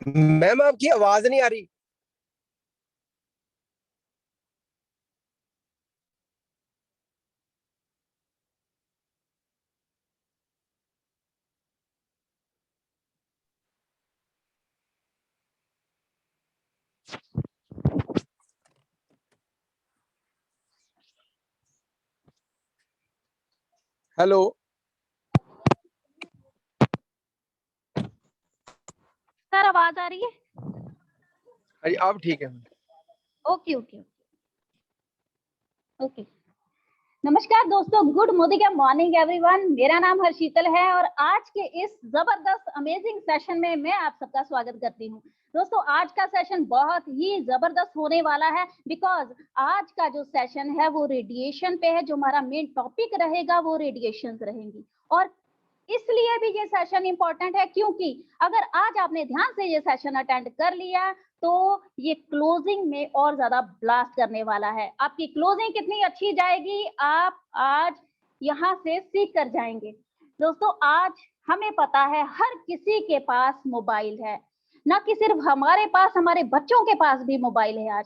Ma'am आपकी आवाज नहीं आ रही। हेलो। सर आवाज आ रही है? अरे अब ठीक है। Okay okay okay. नमस्कार दोस्तों, गुड मॉर्निंग एवरीवन। मेरा नाम हर्षितल है और आज के इस जबरदस्त अमेजिंग सेशन में मैं आप सबका स्वागत करती हूँ। दोस्तों आज का सेशन बहुत ही जबरदस्त होने वाला है बिकॉज आज का जो सेशन है वो रेडिएशन पे है। जो हमारा मेन टॉपिक रहेगा वो रेडिएशन रहेंगी और इसलिए भी ये सेशन इंपॉर्टेंट है क्योंकि अगर आज आपने ध्यान से ये सेशन अटेंड कर लिया तो ये क्लोजिंग में और ज्यादा ब्लास्ट करने वाला है। आपकी क्लोजिंग कितनी अच्छी जाएगी आप आज यहाँ से सीख कर जाएंगे। दोस्तों आज हमें पता है हर किसी के पास मोबाइल है, ना कि सिर्फ हमारे पास, हमारे बच्चों के पास भी मोबाइल है। आज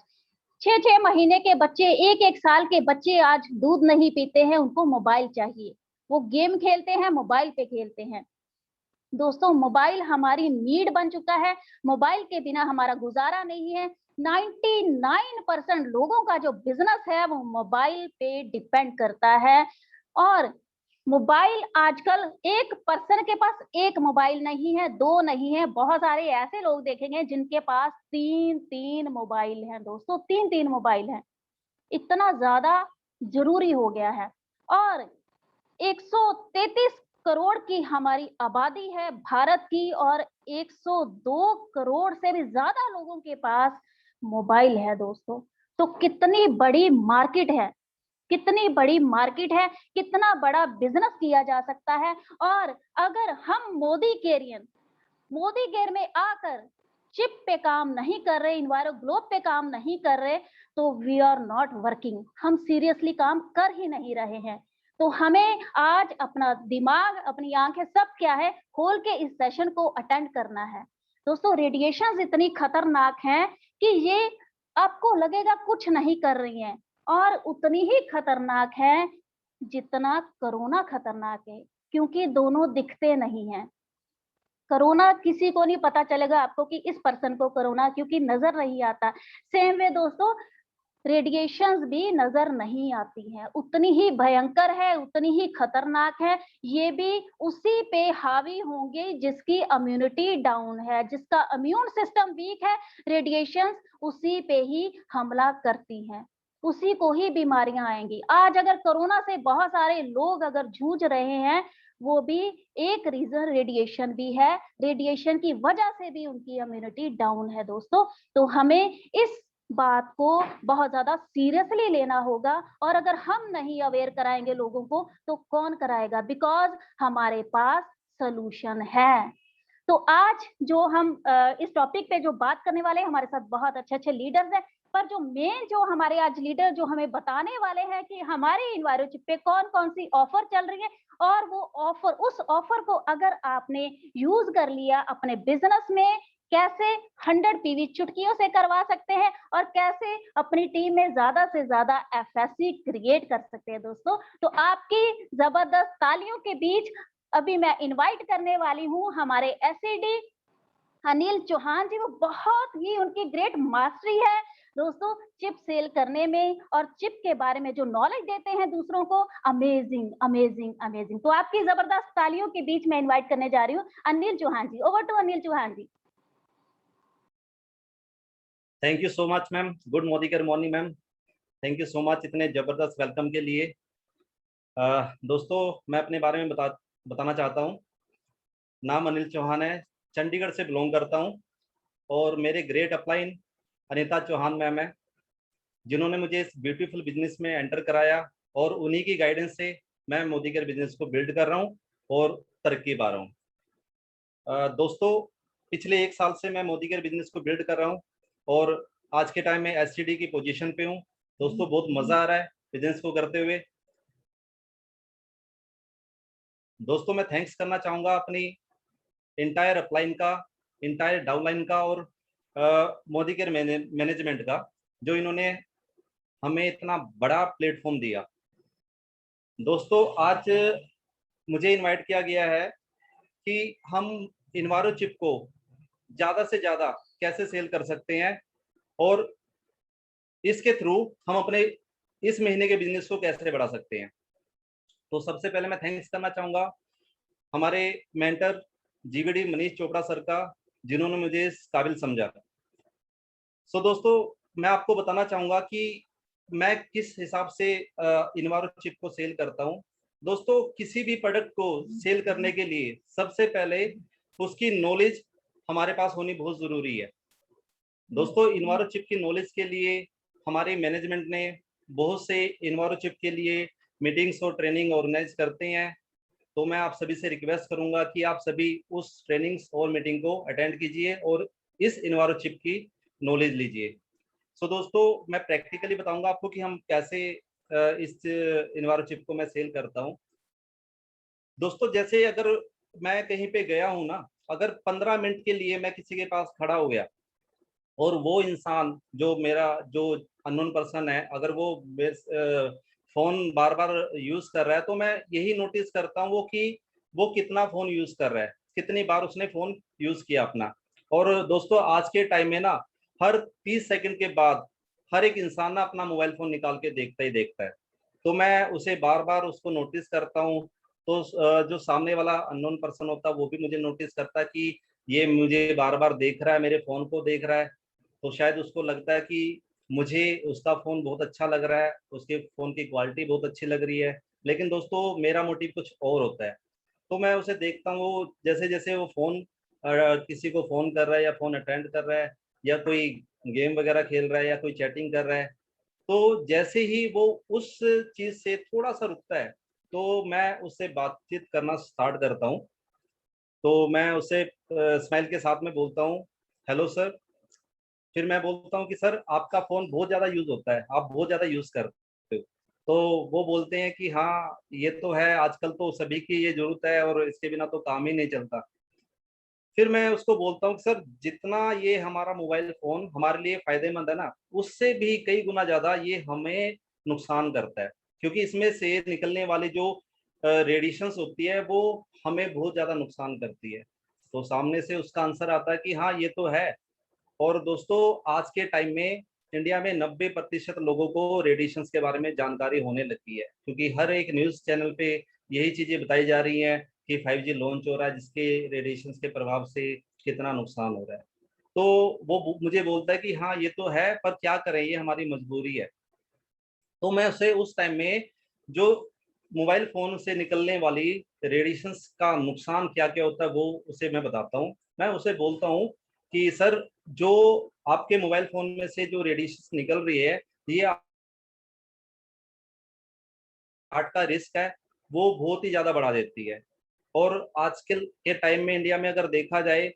6-6 महीने के बच्चे, 1-1 साल के बच्चे आज दूध नहीं पीते हैं, उनको मोबाइल चाहिए। वो गेम खेलते हैं, मोबाइल पे खेलते हैं। दोस्तों मोबाइल हमारी नीड बन चुका है, मोबाइल के बिना हमारा गुजारा नहीं है। 99% लोगों का जो बिजनेस है वो मोबाइल पे डिपेंड करता है और मोबाइल आजकल एक पर्सन के पास एक मोबाइल नहीं है, दो नहीं है, बहुत सारे ऐसे लोग देखेंगे जिनके पास 3-3 मोबाइल हैं। दोस्तों 3-3 मोबाइल हैं, इतना ज्यादा जरूरी हो गया है। और 133 करोड़ की हमारी आबादी है भारत की और 102 करोड़ से भी ज्यादा लोगों के पास मोबाइल है। दोस्तों तो कितनी बड़ी मार्केट है, कितनी बड़ी मार्केट है, कितना बड़ा बिजनेस किया जा सकता है। और अगर हम मोदी केयर में आकर चिप पे काम नहीं कर रहे, इन्वायरो ग्लोब पे काम नहीं कर रहे, तो वी आर नॉट वर्किंग। हम सीरियसली काम कर ही नहीं रहे हैं। तो हमें आज अपना दिमाग, अपनी आंखें सब क्या है खोल के इस सेशन को अटेंड करना है। दोस्तों रेडिएशंस इतनी खतरनाक हैं कि ये आपको लगेगा कुछ नहीं कर रही हैं और उतनी ही खतरनाक है जितना कोरोना खतरनाक है, क्योंकि दोनों दिखते नहीं हैं। कोरोना किसी को नहीं पता चलेगा आपको कि इस पर्सन को कोरोना, क्योंकि नजर नहीं आता। सेम वे दोस्तों रेडिएशंस भी नजर नहीं आती हैं, उतनी ही भयंकर है, उतनी ही खतरनाक है। ये भी उसी पे हावी होंगे जिसकी इम्यूनिटी डाउन है, जिसका इम्यून सिस्टम वीक है। रेडिएशंस उसी पे ही हमला करती हैं, उसी को ही बीमारियां आएंगी। आज अगर कोरोना से बहुत सारे लोग अगर जूझ रहे हैं, वो भी एक रीजन रेडिएशन भी है। रेडिएशन की वजह से भी उनकी इम्यूनिटी डाउन है। दोस्तों तो हमें इस बात को बहुत ज्यादा सीरियसली लेना होगा और अगर हम नहीं अवेयर कराएंगे लोगों को तो कौन कराएगा, बिकॉज हमारे पास सोल्यूशन है। तो आज जो हम इस टॉपिक पे जो बात करने वाले हैं, हमारे साथ बहुत अच्छे अच्छे लीडर्स हैं, पर जो मेन जो हमारे आज लीडर जो हमें बताने वाले हैं कि हमारे इन्वायरोचिप पे कौन कौन सी ऑफर चल रही है और वो ऑफर, उस ऑफर को अगर आपने यूज कर लिया अपने बिजनेस में, कैसे 100 पीवी चुटकियों से करवा सकते हैं और कैसे अपनी टीम में ज्यादा से ज्यादा एफएससी क्रिएट कर सकते हैं। दोस्तों तो आपकी जबरदस्त तालियों के बीच अभी मैं इनवाइट करने वाली हूँ हमारे एसईडी अनिल चौहान जी। वो बहुत ही उनकी ग्रेट मास्टरी है दोस्तों चिप सेल करने में और चिप के बारे में जो नॉलेज देते हैं दूसरों को, अमेजिंग अमेजिंग अमेजिंग। तो आपकी जबरदस्त तालियों के बीच में इनवाइट करने जा रही हूँ Anil Chauhan ji. Over to Anil Chauhan ji. Thank you so much ma'am. Good morning ma'am, thank you so much इतने जबरदस्त वेलकम के लिए। दोस्तों मैं अपने बारे में बताना चाहता हूँ। नाम अनिल चौहान है, चंडीगढ़ से बिलोंग करता हूँ और मेरे great upline Anita Chauhan ma'am है जिन्होंने मुझे इस ब्यूटीफुल बिजनेस में एंटर कराया और उन्हीं की गाइडेंस से मैं मोदी केयर बिजनेस को बिल्ड कर रहा हूँ और तरक्की पा रहा हूँ। दोस्तों पिछले 1 साल से मैं मोदी केयर बिजनेस को बिल्ड कर रहा हूँ और आज के टाइम में एससीडी की पोजीशन पे हूँ। दोस्तों बहुत मजा आ रहा है बिजनेस को करते हुए। दोस्तों मैं थैंक्स करना चाहूँगा अपनी इंटायर अपलाइन का, इंटायर डाउनलाइन का और मोदी केयर मैनेजमेंट का, जो इन्होंने हमें इतना बड़ा प्लेटफॉर्म दिया। दोस्तों, आज मुझे इनवाइट किया गया है कि हम इन्वायरो चिप को ज़्यादा से ज़्यादा कैसे सेल कर सकते हैं और इसके थ्रू हम अपने इस महीने के बिजनेस को कैसे बढ़ा सकते हैं। तो सबसे पहले मैं थैंक्स करना चाहूँगा हमारे mentor GVD Manish Chopra sir का, जिन्होंने मुझे इस काबिल समझा। दोस्तों, मैं आपको बताना चाहूँगा कि मैं किस हिसाब से इन्वायरो चिप को सेल करता हूँ। दोस्तों, किसी भी प्रोडक्ट को सेल करने के लिए सबसे पहले उसकी नॉलेज हमारे पास होनी बहुत ज़रूरी है। दोस्तों, इन्वायरो चिप की नॉलेज के लिए हमारे मैनेजमेंट ने बहुत से इन्वायरो चिप के लिए मीटिंग्स और ट्रेनिंग ऑर्गेनाइज करते हैं। तो मैं आप सभी से रिक्वेस्ट करूंगा कि आप सभी उस ट्रेनिंग्स और मीटिंग को अटेंड कीजिए और इस इन्वायरो चिप की नॉलेज लीजिए। दोस्तों, मैं प्रैक्टिकली बताऊंगा आपको कि हम कैसे इस इन्वायरो चिप को मैं सेल करता हूं। दोस्तों, जैसे अगर मैं कहीं पे गया हूं ना, अगर 15 मिनट के लिए मैं किसी के पास खड़ा हो गया और वो इंसान जो मेरा जो अननोन पर्सन है, अगर वो फोन बार बार यूज कर रहा है, तो मैं यही नोटिस करता हूँ कि वो कितना फोन यूज कर रहा है, कितनी बार उसने फोन यूज किया अपना। और दोस्तों, आज के टाइम में ना हर 30 सेकंड के बाद हर एक इंसान ना अपना मोबाइल फोन निकाल के देखता ही देखता है। तो मैं उसे बार बार उसको नोटिस करता हूँ। तो जो सामने वाला अननोन पर्सन होता है वो भी मुझे नोटिस करता है कि ये मुझे बार बार देख रहा है, मेरे फोन को देख रहा है। तो शायद उसको लगता है कि मुझे उसका फ़ोन बहुत अच्छा लग रहा है, उसके फ़ोन की क्वालिटी बहुत अच्छी लग रही है। लेकिन दोस्तों, मेरा मोटिव कुछ और होता है। तो मैं उसे देखता हूँ, जैसे-जैसे वो फ़ोन किसी को फ़ोन कर रहा है या फ़ोन अटेंड कर रहा है या कोई गेम वगैरह खेल रहा है या कोई चैटिंग कर रहा है, तो जैसे ही वो उस चीज़ से थोड़ा-सा रुकता है, तो मैं उससे बातचीत करना स्टार्ट करता हूँ। तो मैं उससे स्माइल के साथ में बोलता हूँ, "हेलो सर।" फिर मैं बोलता हूँ कि सर, आपका फ़ोन बहुत ज़्यादा यूज़ होता है, आप बहुत ज़्यादा यूज़ करते हो। तो वो बोलते हैं कि हाँ, ये तो है, आजकल तो सभी की ये ज़रूरत है और इसके बिना तो काम ही नहीं चलता। फिर मैं उसको बोलता हूँ कि सर, जितना ये हमारा मोबाइल फ़ोन हमारे लिए फ़ायदेमंद है ना, उससे भी कई गुना ज़्यादा ये हमें नुकसान करता है। क्योंकि इसमें से निकलने वाली जो रेडिएशंस होती है, वो हमें बहुत ज़्यादा नुकसान करती है। तो सामने से उसका आंसर आता है कि हाँ, ये तो है। और दोस्तों, आज के टाइम में इंडिया में 90% लोगों को रेडिएशंस के बारे में जानकारी होने लगी है, क्योंकि हर एक न्यूज़ चैनल पे यही चीज़ें बताई जा रही हैं कि 5G लॉन्च हो रहा है, जिसके रेडिएशंस के प्रभाव से कितना नुकसान हो रहा है। तो वो मुझे बोलता है कि हाँ, ये तो है, पर क्या करें, ये हमारी मजबूरी है। तो मैं उसे उस टाइम में जो मोबाइल फ़ोन से निकलने वाली रेडिएशंस का नुकसान क्या-क्या होता है, वो उसे मैं बताता हूँ। मैं उसे बोलता हूँ कि सर, जो आपके मोबाइल फ़ोन में से जो रेडिएशंस निकल रही है, ये हार्ट का रिस्क है, वो बहुत ही ज़्यादा बढ़ा देती है। और आजकल के टाइम में इंडिया में अगर देखा जाए,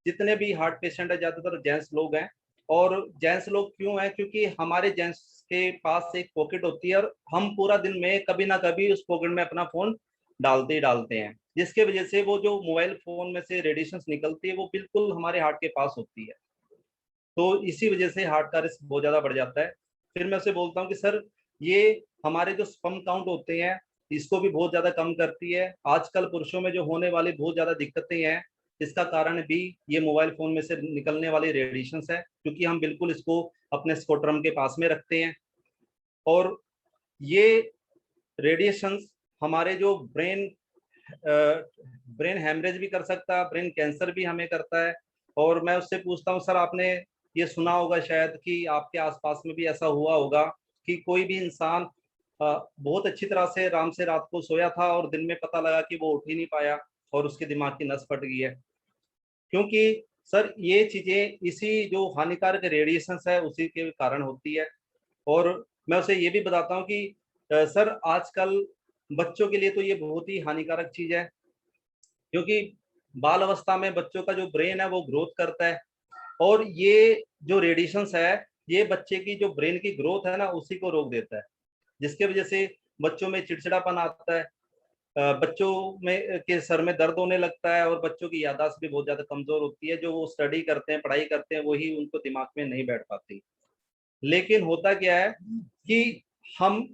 जितने भी हार्ट पेशेंट है, ज़्यादातर जेंट्स लोग हैं। और जेंट्स लोग क्यों हैं? क्योंकि हमारे जेंट्स के पास एक पॉकेट होती है और हम पूरा दिन में कभी ना कभी उस पॉकेट में अपना फ़ोन डालते ही डालते हैं, जिसकी वजह से वो जो मोबाइल फ़ोन में से रेडिएशंस निकलती है, वो बिल्कुल हमारे हार्ट के पास होती है। तो इसी वजह से हार्ट का रिस्क बहुत ज़्यादा बढ़ जाता है। फिर मैं उसे बोलता हूँ कि सर, ये हमारे जो स्पर्म काउंट होते हैं, इसको भी बहुत ज़्यादा कम करती है। आजकल पुरुषों में जो होने वाली बहुत ज़्यादा दिक्कतें हैं, इसका कारण भी ये मोबाइल फ़ोन में से निकलने वाली रेडिएशंस है, क्योंकि हम बिल्कुल इसको अपने स्कोट्रम के पास में रखते हैं। और ये रेडिएशंस हमारे जो ब्रेन हैमरेज भी कर सकता है, ब्रेन कैंसर भी हमें करता है। और मैं उससे पूछता हूँ, सर, आपने ये सुना होगा शायद कि आपके आसपास में भी ऐसा हुआ होगा कि कोई भी इंसान बहुत अच्छी तरह से आराम से रात को सोया था और दिन में पता लगा कि वो उठ ही नहीं पाया और उसके दिमाग की नस फट गई है। क्योंकि सर, ये चीज़ें इसी जो हानिकारक रेडिएशंस है उसी के कारण होती है। और मैं उसे ये भी बताता हूँ कि सर, आजकल बच्चों के लिए तो ये बहुत ही हानिकारक चीज़ है, क्योंकि बाल अवस्था में बच्चों का जो ब्रेन है वो ग्रोथ करता है। और ये जो रेडिएशंस है, ये बच्चे की जो ब्रेन की ग्रोथ है ना, उसी को रोक देता है, जिसकी वजह से बच्चों में चिड़चिड़ापन आता है। बच्चों में के सर में दर्द होने लगता है और बच्चों की याददाश्त भी बहुत ज्यादा कमजोर होती है। जो वो स्टडी करते हैं, पढ़ाई करते हैं, वही उनको दिमाग में नहीं बैठ पाती। लेकिन होता क्या है कि हम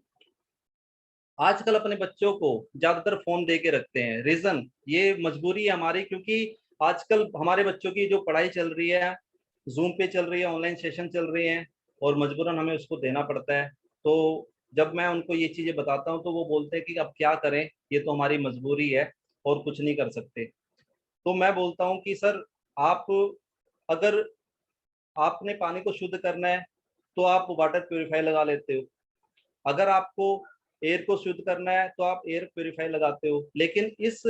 आजकल अपने बच्चों को ज्यादातर फोन दे के रखते हैं। रीजन ये मजबूरी है हमारी, क्योंकि आजकल हमारे बच्चों की जो पढ़ाई चल रही है जूम पे चल रही है, ऑनलाइन सेशन चल रहे हैं और मजबूरन हमें उसको देना पड़ता है। तो जब मैं उनको ये चीजें बताता हूँ तो वो बोलते हैं कि अब क्या करें, ये तो हमारी मजबूरी है और कुछ नहीं कर सकते। तो मैं बोलता हूँ कि सर, आप अगर आपने पानी को शुद्ध करना है तो आप वाटर प्योरीफायर लगा लेते हो। अगर आपको एयर को शुद्ध करना है तो आप एयर प्योरीफायर लगाते हो। लेकिन इस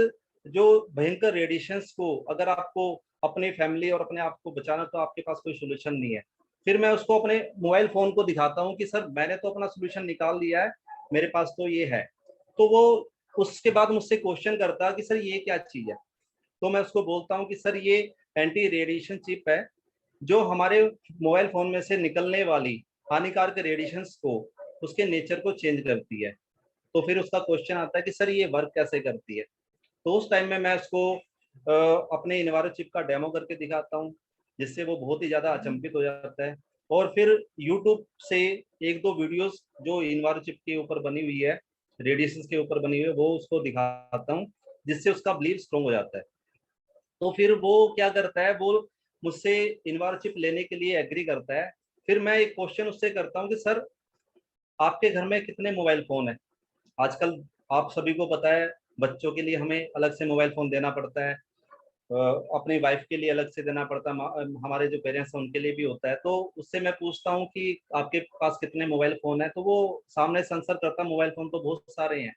जो भयंकर रेडिएशंस को अगर आपको अपनी फैमिली और अपने आप को बचाना, तो आपके पास कोई सोल्यूशन नहीं है। फिर मैं उसको अपने मोबाइल फोन को दिखाता हूँ कि सर मैंने तो अपना सोल्यूशन निकाल लिया है, मेरे पास तो ये है। तो वो उसके बाद मुझसे क्वेश्चन करता है कि सर ये क्या चीज है। तो मैं उसको बोलता हूँ कि सर ये एंटी रेडिएशन चिप है, जो हमारे मोबाइल फोन में से निकलने वाली हानिकारक रेडिएशंस को, उसके नेचर को चेंज करती है। तो फिर उसका क्वेश्चन आता है कि सर ये वर्क कैसे करती है। तो उस टाइम में मैं उसको अपने इन्वायरो चिप का डेमो करके दिखाता हूँ, जिससे वो बहुत ही ज़्यादा अचंभित हो जाता है। और फिर यूट्यूब से एक दो वीडियोस जो इन्वायरो चिप के ऊपर बनी हुई है, रेडिएशन के ऊपर बनी हुई है, वो उसको दिखाता हूँ, जिससे उसका बिलीव स्ट्रॉन्ग हो जाता है। तो फिर वो क्या करता है, वो मुझसे इन्वायरो चिप लेने के लिए एग्री करता है। फिर मैं एक क्वेश्चन उससे करता हूँ कि सर आपके घर में कितने मोबाइल फोन है। आजकल आप सभी को पता है, बच्चों के लिए हमें अलग से मोबाइल फोन देना पड़ता है, अपनी वाइफ के लिए अलग से देना पड़ता है, हमारे जो पेरेंट्स हैं उनके लिए भी होता है। तो उससे मैं पूछता हूँ कि आपके पास कितने मोबाइल फोन है, तो वो सामने से आंसर करता, मोबाइल फोन तो बहुत सारे हैं।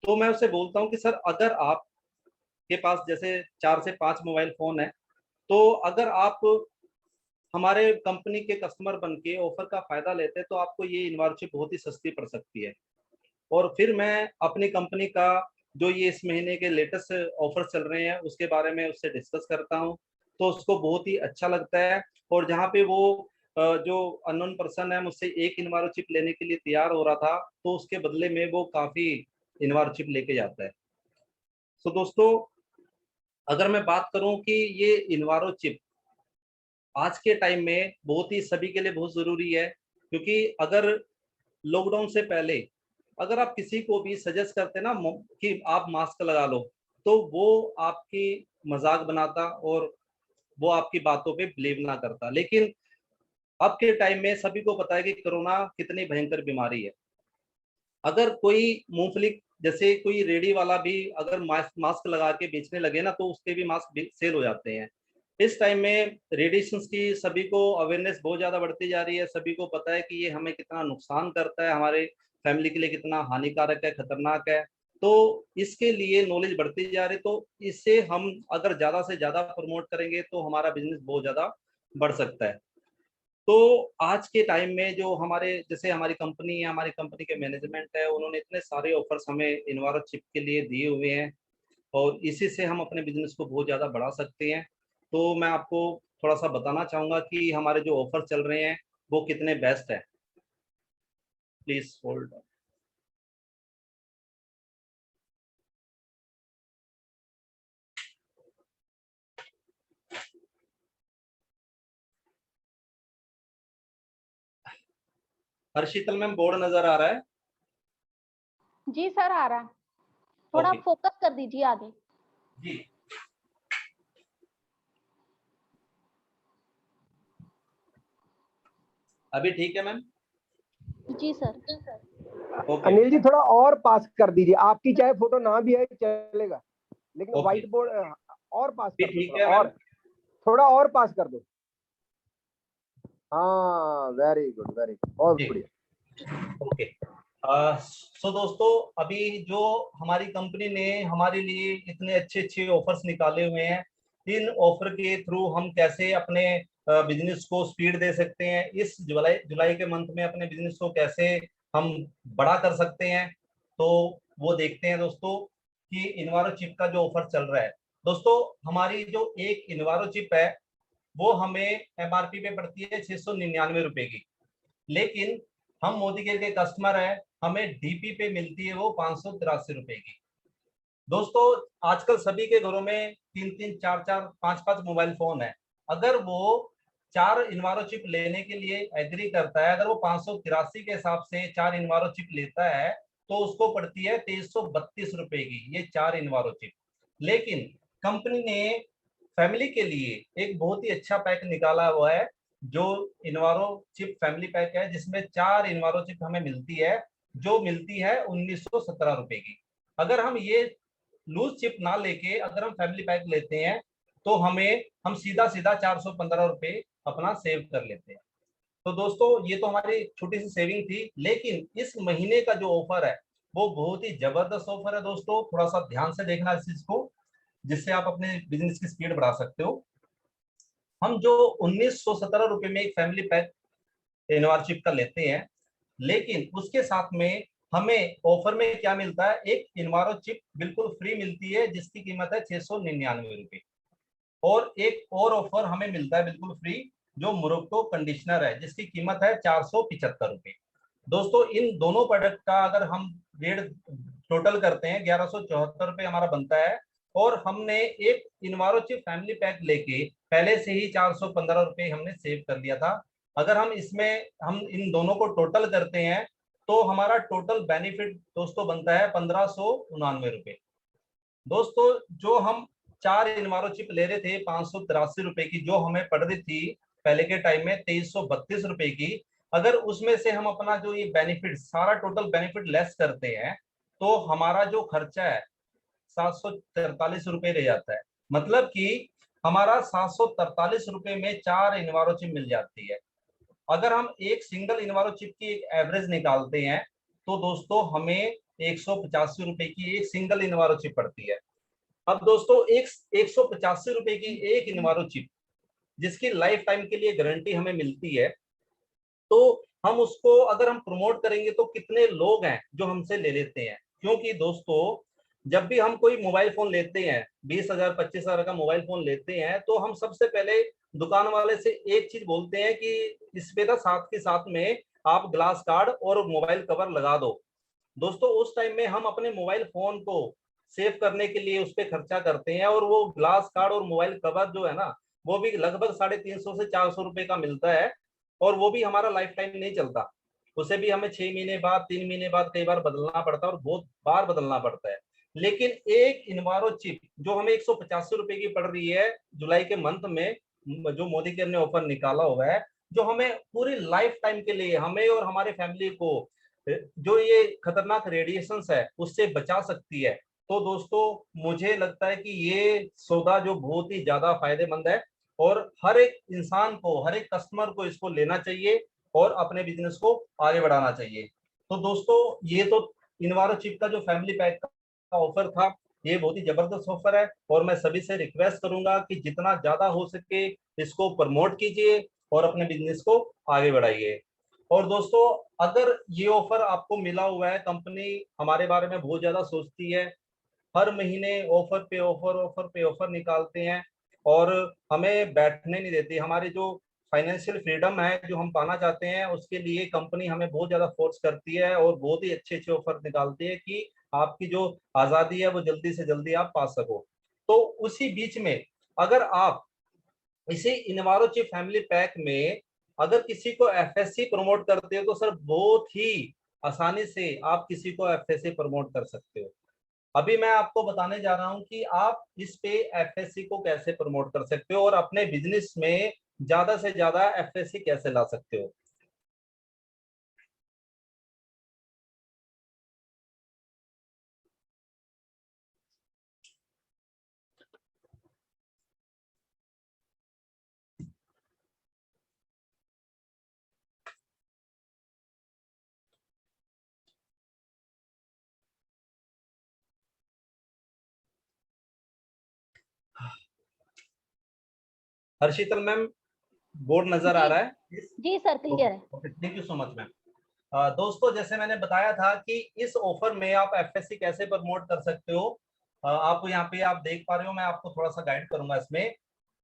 तो मैं उससे बोलता हूँ कि सर अगर आपके पास जैसे 4 से 5 मोबाइल फोन है, तो अगर आप हमारे कंपनी के कस्टमर बन के ऑफर का फायदा लेते हैं, तो आपको ये इन्वायरशिप बहुत ही सस्ती पड़ सकती है। और फिर मैं अपनी कंपनी का जो ये इस महीने के लेटेस्ट ऑफर चल रहे हैं उसके बारे में उससे डिस्कस करता हूँ। तो उसको बहुत ही अच्छा लगता है। और जहाँ पे वो जो अननोन पर्सन है मुझसे एक इन्वायरो चिप लेने के लिए तैयार हो रहा था, तो उसके बदले में वो काफी इन्वायरो चिप लेके जाता है। तो दोस्तों, अगर मैं बात करूं कि ये इन्वायरो चिप आज के टाइम में बहुत ही सभी के लिए बहुत जरूरी है, क्योंकि अगर लॉकडाउन से पहले अगर आप किसी को भी सजेस्ट करते ना कि आप मास्क लगा लो, तो वो आपकी मजाक बनाता और वो आपकी बातों पे बिलीव ना करता। लेकिन अब के टाइम में सभी को पता है कि कोरोना कितनी भयंकर बीमारी है। अगर कोई मूंगफली जैसे कोई रेडी वाला भी अगर मास्क लगा के बेचने लगे ना, तो उसके भी मास्क सेल हो जाते हैं। इस टाइम में रेडिएशंस की सभी को अवेयरनेस बहुत ज्यादा बढ़ती जा रही है। सभी को पता है कि ये हमें कितना नुकसान करता है, हमारे फैमिली के लिए कितना हानिकारक है, खतरनाक है। तो इसके लिए नॉलेज बढ़ती जा रही है। तो इससे हम अगर ज्यादा से ज्यादा प्रमोट करेंगे तो हमारा बिजनेस बहुत ज्यादा बढ़ सकता है। तो आज के टाइम में जो हमारे जैसे हमारी कंपनी है, हमारी कंपनी के मैनेजमेंट है, उन्होंने इतने सारे ऑफर्स हमें इन्वायरो चिप के लिए दिए हुए हैं और इसी से हम अपने बिजनेस को बहुत ज़्यादा बढ़ा सकते हैं। तो मैं आपको थोड़ा सा बताना चाहूँगा कि हमारे जो ऑफर चल रहे हैं वो कितने बेस्ट है। Please hold. Harshital ma'am, board नजर आ रहा है? जी सर आ रहा है, थोड़ा ओके फोकस कर दीजिए आगे। जी। अभी ठीक है मैम? जी सर। ओके अनिल जी थोड़ा और पास कर दीजिए, आपकी चाहे फोटो ना भी है चलेगा, लेकिन ओके, व्हाइट बोर्ड और पास कर दो, ठीक थोड़ा है मैम। और, थोड़ा और पास कर दो। हाँ वेरी गुड, वेरी गुड, बहुत जी बढ़िया। ओके। सो दोस्तों, अभी जो हमारी कंपनी ने हमारे लिए इतने अच्छे अच्छे ऑफर्स निकाले हुए हैं, इन ऑफर के थ्रू हम कैसे अपने बिजनेस को स्पीड दे सकते हैं, इस जुलाई जुलाई के मंथ में अपने बिजनेस को कैसे हम बड़ा कर सकते हैं, तो वो देखते हैं दोस्तों कि इन्वायरो चिप का जो ऑफर चल रहा है। दोस्तों, हमारी जो एक इन्वायरो चिप है वो हमें एमआरपी पे पड़ती है 699 रुपए की। लेकिन हम मोदी केयर के कस्टमर हैं, हमें डीपी पे मिलती है वो 583 रुपए की। दोस्तों आजकल सभी के घरों में 3-3, 4-4, 5-5 मोबाइल फोन है। अगर वो 4 इन्वारो चिप लेने के लिए एग्री करता है, अगर वो 583 के हिसाब से 4 इन्वारो चिप लेता है तो उसको पड़ती है 2332 रुपए की ये 4 इन्वारो चिप। लेकिन कंपनी ने फैमिली के लिए एक बहुत ही अच्छा पैक निकाला हुआ है, जो इन्वारो चिप फैमिली पैक है, जिसमें 4 इन्वारो चिप हमें मिलती है, जो मिलती है 1917 रुपए की। अगर हम ये लूज चिप ना लेके अगर हम फैमिली पैक लेते हैं तो हम सीधा सीधा 415 रुपए अपना सेव कर लेते हैं। तो दोस्तों ये तो हमारी छोटी सी सेविंग थी, लेकिन इस महीने का जो ऑफर है वो बहुत ही जबरदस्त ऑफर है दोस्तों। थोड़ा सा ध्यान से देखना इस चीज को, जिससे आप अपने बिजनेस की स्पीड बढ़ा सकते हो। हम जो 1917 रुपए में एक फैमिली पैक इनोवा चिप का लेते हैं, लेकिन उसके साथ में हमें ऑफर में क्या मिलता है, एक इन्वारो चिप बिल्कुल फ्री मिलती है जिसकी कीमत है 699 रुपए। और एक और ऑफर हमें मिलता है बिल्कुल फ्री, जो मोरक्को कंडीशनर है जिसकी कीमत है 475 रुपए। दोस्तों इन दोनों प्रोडक्ट का अगर हम रेट टोटल करते हैं 1174 रुपए हमारा बनता है। और हमने एक इन्वारो चिप फैमिली पैक लेके पहले से ही 415 रुपए हमने सेव कर लिया था। अगर हम इन दोनों को टोटल करते हैं तो हमारा टोटल बेनिफिट दोस्तों बनता है 1599 रुपए। दोस्तों जो हम 4 इन्वारो चिप ले रहे थे 583 रुपए की, जो हमें पड़ रही थी पहले के टाइम में 2332 रुपए की, अगर उसमें से हम अपना जो ये बेनिफिट सारा टोटल बेनिफिट लेस करते हैं तो हमारा जो खर्चा है 743 रुपए रह जाता है। मतलब कि हमारा 743 रुपए में 4 इन्वारो चिप मिल जाती है। अगर हम एक सिंगल इन्वारो चिप की एक एवरेज निकालते हैं तो दोस्तों हमें 185 रुपए की एक सिंगल इन्वारो चिप पड़ती है। अब दोस्तों एक 185 रुपए की एक इन्वारो चिप जिसकी लाइफ टाइम के लिए गारंटी हमें मिलती है, तो हम उसको अगर हम प्रमोट करेंगे तो कितने लोग हैं जो हमसे ले लेते हैं। क्योंकि दोस्तों जब भी हम कोई मोबाइल फोन लेते हैं 20,000 25,000 का मोबाइल फोन लेते हैं तो हम सबसे पहले दुकान वाले से एक चीज बोलते हैं कि इस पे ना साथ के साथ में आप ग्लास कार्ड और मोबाइल कवर लगा दो। दोस्तों उस टाइम में हम अपने मोबाइल फोन को सेव करने के लिए उस पर खर्चा करते हैं, और वो ग्लास कार्ड और मोबाइल कवर जो है ना वो भी लगभग 350 से 400 रुपए का मिलता है, और वो भी हमारा लाइफ टाइम नहीं चलता। उसे भी हमें 6 महीने बाद 3 महीने बाद कई बार बदलना पड़ता है, और बहुत बार बदलना पड़ता है। लेकिन एक इन्वारो चिप जो हमें 185 रुपए की पड़ रही है जुलाई के मंथ में, जो मोदी केयर ने ऑफर निकाला हुआ है, जो हमें पूरी लाइफ टाइम के लिए हमें और हमारे फैमिली को जो ये खतरनाक रेडिएशन है उससे बचा सकती है। तो दोस्तों मुझे लगता है कि ये सौदा जो बहुत ही ज्यादा फायदेमंद है, और हर एक इंसान को हर एक कस्टमर को इसको लेना चाहिए और अपने बिजनेस को आगे बढ़ाना चाहिए। तो दोस्तों ये तो इन्वारो चिप का जो फैमिली पैक का ऑफर था, ये बहुत ही जबरदस्त ऑफर है, और मैं सभी से रिक्वेस्ट करूंगा कि जितना ज्यादा हो सके इसको प्रमोट कीजिए और अपने बिजनेस को आगे बढ़ाइए। और दोस्तों अगर ये ऑफर आपको मिला हुआ है, कंपनी हमारे बारे में बहुत ज्यादा सोचती है, हर महीने ऑफर पे ऑफर निकालते हैं और हमें बैठने नहीं देती। हमारी जो फाइनेंशियल फ्रीडम है जो हम पाना चाहते हैं उसके लिए कंपनी हमें बहुत ज्यादा फोर्स करती है और बहुत ही अच्छे अच्छे ऑफर निकालती है कि आपकी जो आजादी है वो जल्दी से जल्दी आप पा सको। तो उसी बीच में अगर आप इसी इन्वारो चिप फैमिली पैक में अगर किसी को एफएससी प्रमोट करते हो तो सर बहुत ही आसानी से आप किसी को एफएससी प्रमोट कर सकते हो। अभी मैं आपको बताने जा रहा हूं कि आप इस पे एफएससी को कैसे प्रमोट कर सकते हो और अपने बिजनेस में ज्यादा से ज्यादा एफएससी कैसे ला सकते हो। हर्षितल मैम बोर्ड नजर आ जी रहा है? जी सर, क्लियर है। Okay, thank you so much ma'am. दोस्तों जैसे मैंने बताया था कि इस ऑफर में आप एफएससी कैसे प्रमोट कर सकते हो, आपको यहाँ पे आप देख पा रहे हो, मैं आपको थोड़ा सा गाइड करूंगा इसमें।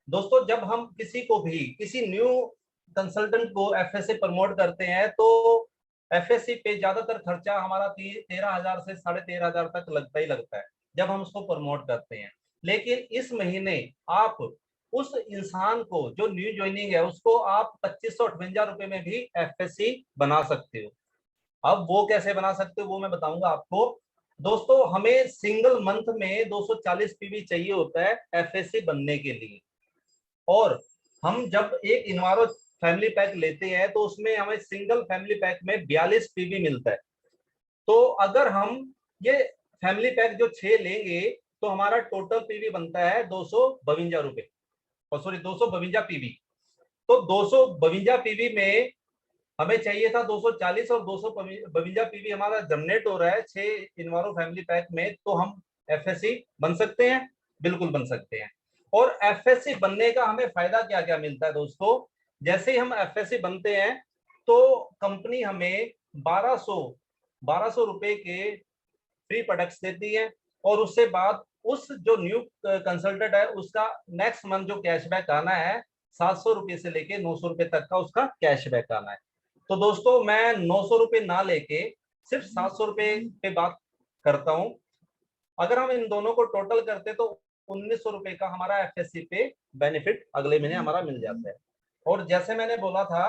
दोस्तों जब हम किसी को भी किसी न्यू कंसल्टेंट को एफएससी प्रमोट करते हैं तो एफएससी पे ज्यादातर खर्चा हमारा 13,000 से 13,500 तक लगता ही लगता है। जब हम उसको प्रमोट करते हैं। लेकिन इस महीने आप उस इंसान को जो न्यू ज्वाइनिंग है उसको आप 2558 रुपए में भी एफएससी बना सकते हो। अब वो कैसे बना सकते हो वो मैं बताऊंगा आपको। दोस्तों हमें सिंगल मंथ में 240 पीवी चाहिए होता है एफएससी बनने के लिए। और हम जब एक इन्वायरो फैमिली पैक लेते हैं तो उसमें हमें सिंगल फैमिली पैक में 42 पीवी मिलता है। तो अगर हम ये फैमिली पैक जो 6 लेंगे तो हमारा टोटल पीवी बनता है 252 रुपए, और सॉरी 252 पीवी। तो 252 पीवी में हमें चाहिए था 240, और 252 पीवी हमारा जनरेट हो रहा है 6 इन्वायरो फैमिली पैक में। तो हम एफएससी बन सकते हैं, बिल्कुल बन सकते हैं। और एफएससी बनने का हमें फायदा क्या क्या मिलता है दोस्तों। जैसे ही हम एफएससी बनते हैं तो कंपनी हमें 1200 रुपए के फ्री प्रोडक्ट्स देती है, और उससे बाद उस जो न्यू कंसल्टेंट है उसका नेक्स्ट मंथ जो कैशबैक आना है 700 रुपए से लेके 900 रुपए तक का उसका कैशबैक आना है। तो दोस्तों मैं 900 रुपए ना लेके सिर्फ 700 रुपए पे बात करता हूं। अगर हम इन दोनों को टोटल करते तो 1900 रुपए का हमारा एफएससी पे बेनिफिट अगले महीने हमारा मिल जाता है। और जैसे मैंने बोला था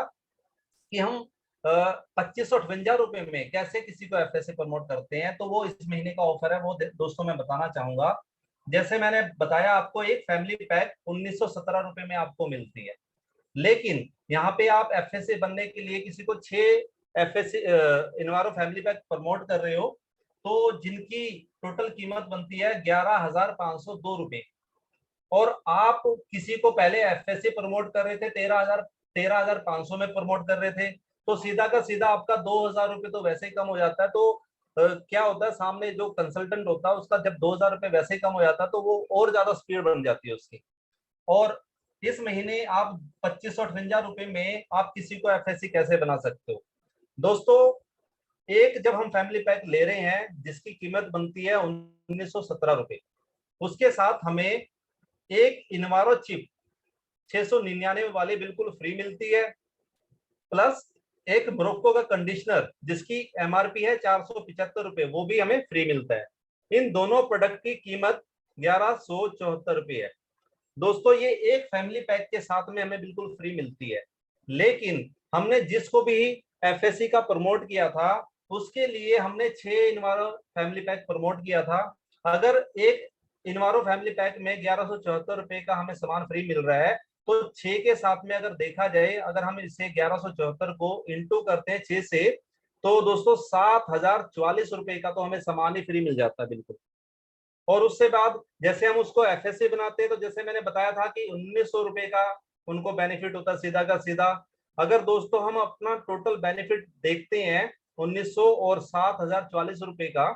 कि हम 2558 रुपए में कैसे किसी को एफएससी प्रमोट करते हैं, तो वो इस महीने का ऑफर है, वो दोस्तों मैं बताना चाहूंगा। जैसे मैंने बताया आपको एक फैमिली पैक 1917 रुपए में आपको मिलती है। लेकिन यहाँ पे आप एफएससी बनने के लिए किसी को 6 एफएससी इन्वायरो फैमिली पैक प्रमोट कर रहे हो तो जिनकी टोटल कीमत बनती है 11,502 रुपए, और आप किसी को पहले एफएससी प्रमोट कर रहे थे 13,500 में प्रमोट कर रहे थे, तो सीधा का सीधा आपका 2,000 रुपए तो वैसे ही कम हो जाता है। तो क्या होता है सामने जो कंसल्टेंट होता है उसका जब 2,000 रुपए वैसे ही कम हो जाता है तो वो और ज्यादा स्पीड बन जाती है उसकी। और इस महीने आप 2558 रुपए में आप किसी को एफएससी कैसे बना सकते हो दोस्तों। एक जब हम फैमिली पैक ले रहे हैं जिसकी कीमत बनती है 1917 रुपए, उसके साथ हमें एक इन्वायरो चिप 699 वाली बिल्कुल फ्री मिलती है, प्लस एक मोरक्को का कंडीशनर जिसकी एमआरपी है 475 रुपए, वो भी हमें फ्री मिलता है। इन दोनों प्रोडक्ट की कीमत 1174 रुपए है दोस्तों। ये एक फैमिली पैक के साथ में हमें बिल्कुल फ्री मिलती है। लेकिन हमने जिसको भी एफएससी का प्रमोट किया था उसके लिए हमने 6 इन्वायरो फैमिली पैक प्रमोट किया था। अगर एक इन्वायरो फैमिली पैक में 1174 रुपए का हमें सामान फ्री मिल रहा है तो 6 के साथ में अगर देखा जाए, अगर हम इसे 1174 को इंटू करते हैं 6 से, तो दोस्तों 7,044 रुपए का तो हमें सामान ही फ्री मिल जाता है बिल्कुल। और उससे बाद जैसे हम उसको एफएससी बनाते हैं तो जैसे मैंने बताया था कि 1900 रुपए का उनको बेनिफिट होता है सीधा का सीधा। अगर दोस्तों हम अपना टोटल बेनिफिट देखते हैं 1900 और 7,044 रुपए का,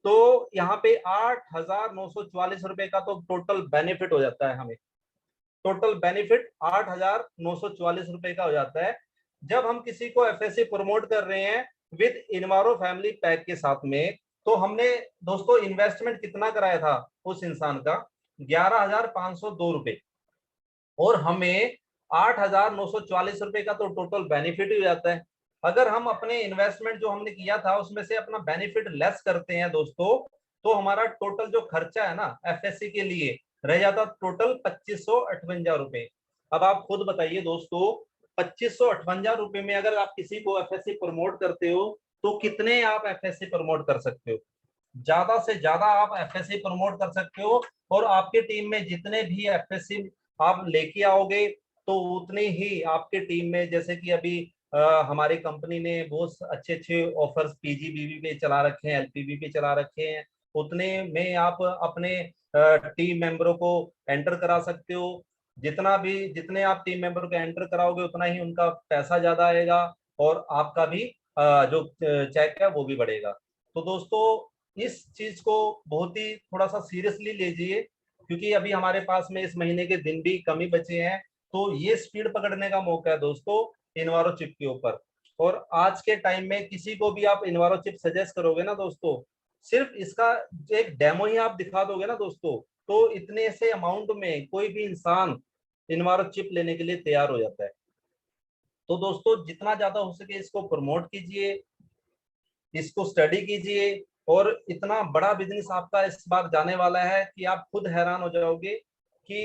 तो यहाँ पे 8,944 रुपए का तो टोटल बेनिफिट हो जाता है हमें। टोटल बेनिफिट 8,944 रुपए का हो जाता है जब हम किसी को एफएससी प्रमोट कर रहे हैं विद इन्वायरो फैमिली पैक के साथ में। तो हमने दोस्तों इन्वेस्टमेंट कितना कराया था उस इंसान का 11,502 रुपए, और हमें 8,944 रुपए का तो टोटल बेनिफिट ही हो जाता है। अगर हम अपने इन्वेस्टमेंट जो हमने किया था उसमें से अपना बेनिफिट लेस करते हैं दोस्तों, तो हमारा टोटल जो खर्चा है ना एफएससी के लिए रह जाता टोटल 2558 रुपए। अब आप खुद बताइए दोस्तों 2558 रुपए में अगर आप किसी को एफएससी प्रमोट करते हो तो कितने आप एफएससी प्रमोट कर सकते हो। ज्यादा से ज्यादा आप एफएससी प्रमोट कर सकते हो, और आपके टीम में जितने भी एफएससी आप लेके आओगे तो उतने ही आपके टीम में, जैसे कि अभी हमारी कंपनी ने बहुत अच्छे अच्छे ऑफर्स पीजीबीवी पे चला रखे हैं, एलपीबी पे चला रखे हैं, उतने में आप अपने टीम मेंबरों को एंटर करा सकते हो। जितने आप टीम मेंबर को एंटर कराओगे उतना ही उनका पैसा ज्यादा आएगा, और आपका भी जो चेक है वो भी बढ़ेगा। तो दोस्तों इस चीज को बहुत ही थोड़ा सा सीरियसली लीजिए, क्योंकि अभी हमारे पास में इस महीने के दिन भी कम ही बचे हैं। तो ये स्पीड पकड़ने का मौका है दोस्तों इन्वायरो चिप के ऊपर। और आज के टाइम में किसी को भी आप इन्वायरो चिप सजेस्ट करोगे ना दोस्तों, सिर्फ इसका एक डेमो ही आप दिखा दोगे ना दोस्तों, तो इतने से अमाउंट में कोई भी इंसान इन्वायरो चिप लेने के लिए तैयार हो जाता है। तो दोस्तों जितना ज्यादा हो सके इसको प्रमोट कीजिए, इसको स्टडी कीजिए, और इतना बड़ा बिजनेस आपका इस बार जाने वाला है कि आप खुद हैरान हो जाओगे कि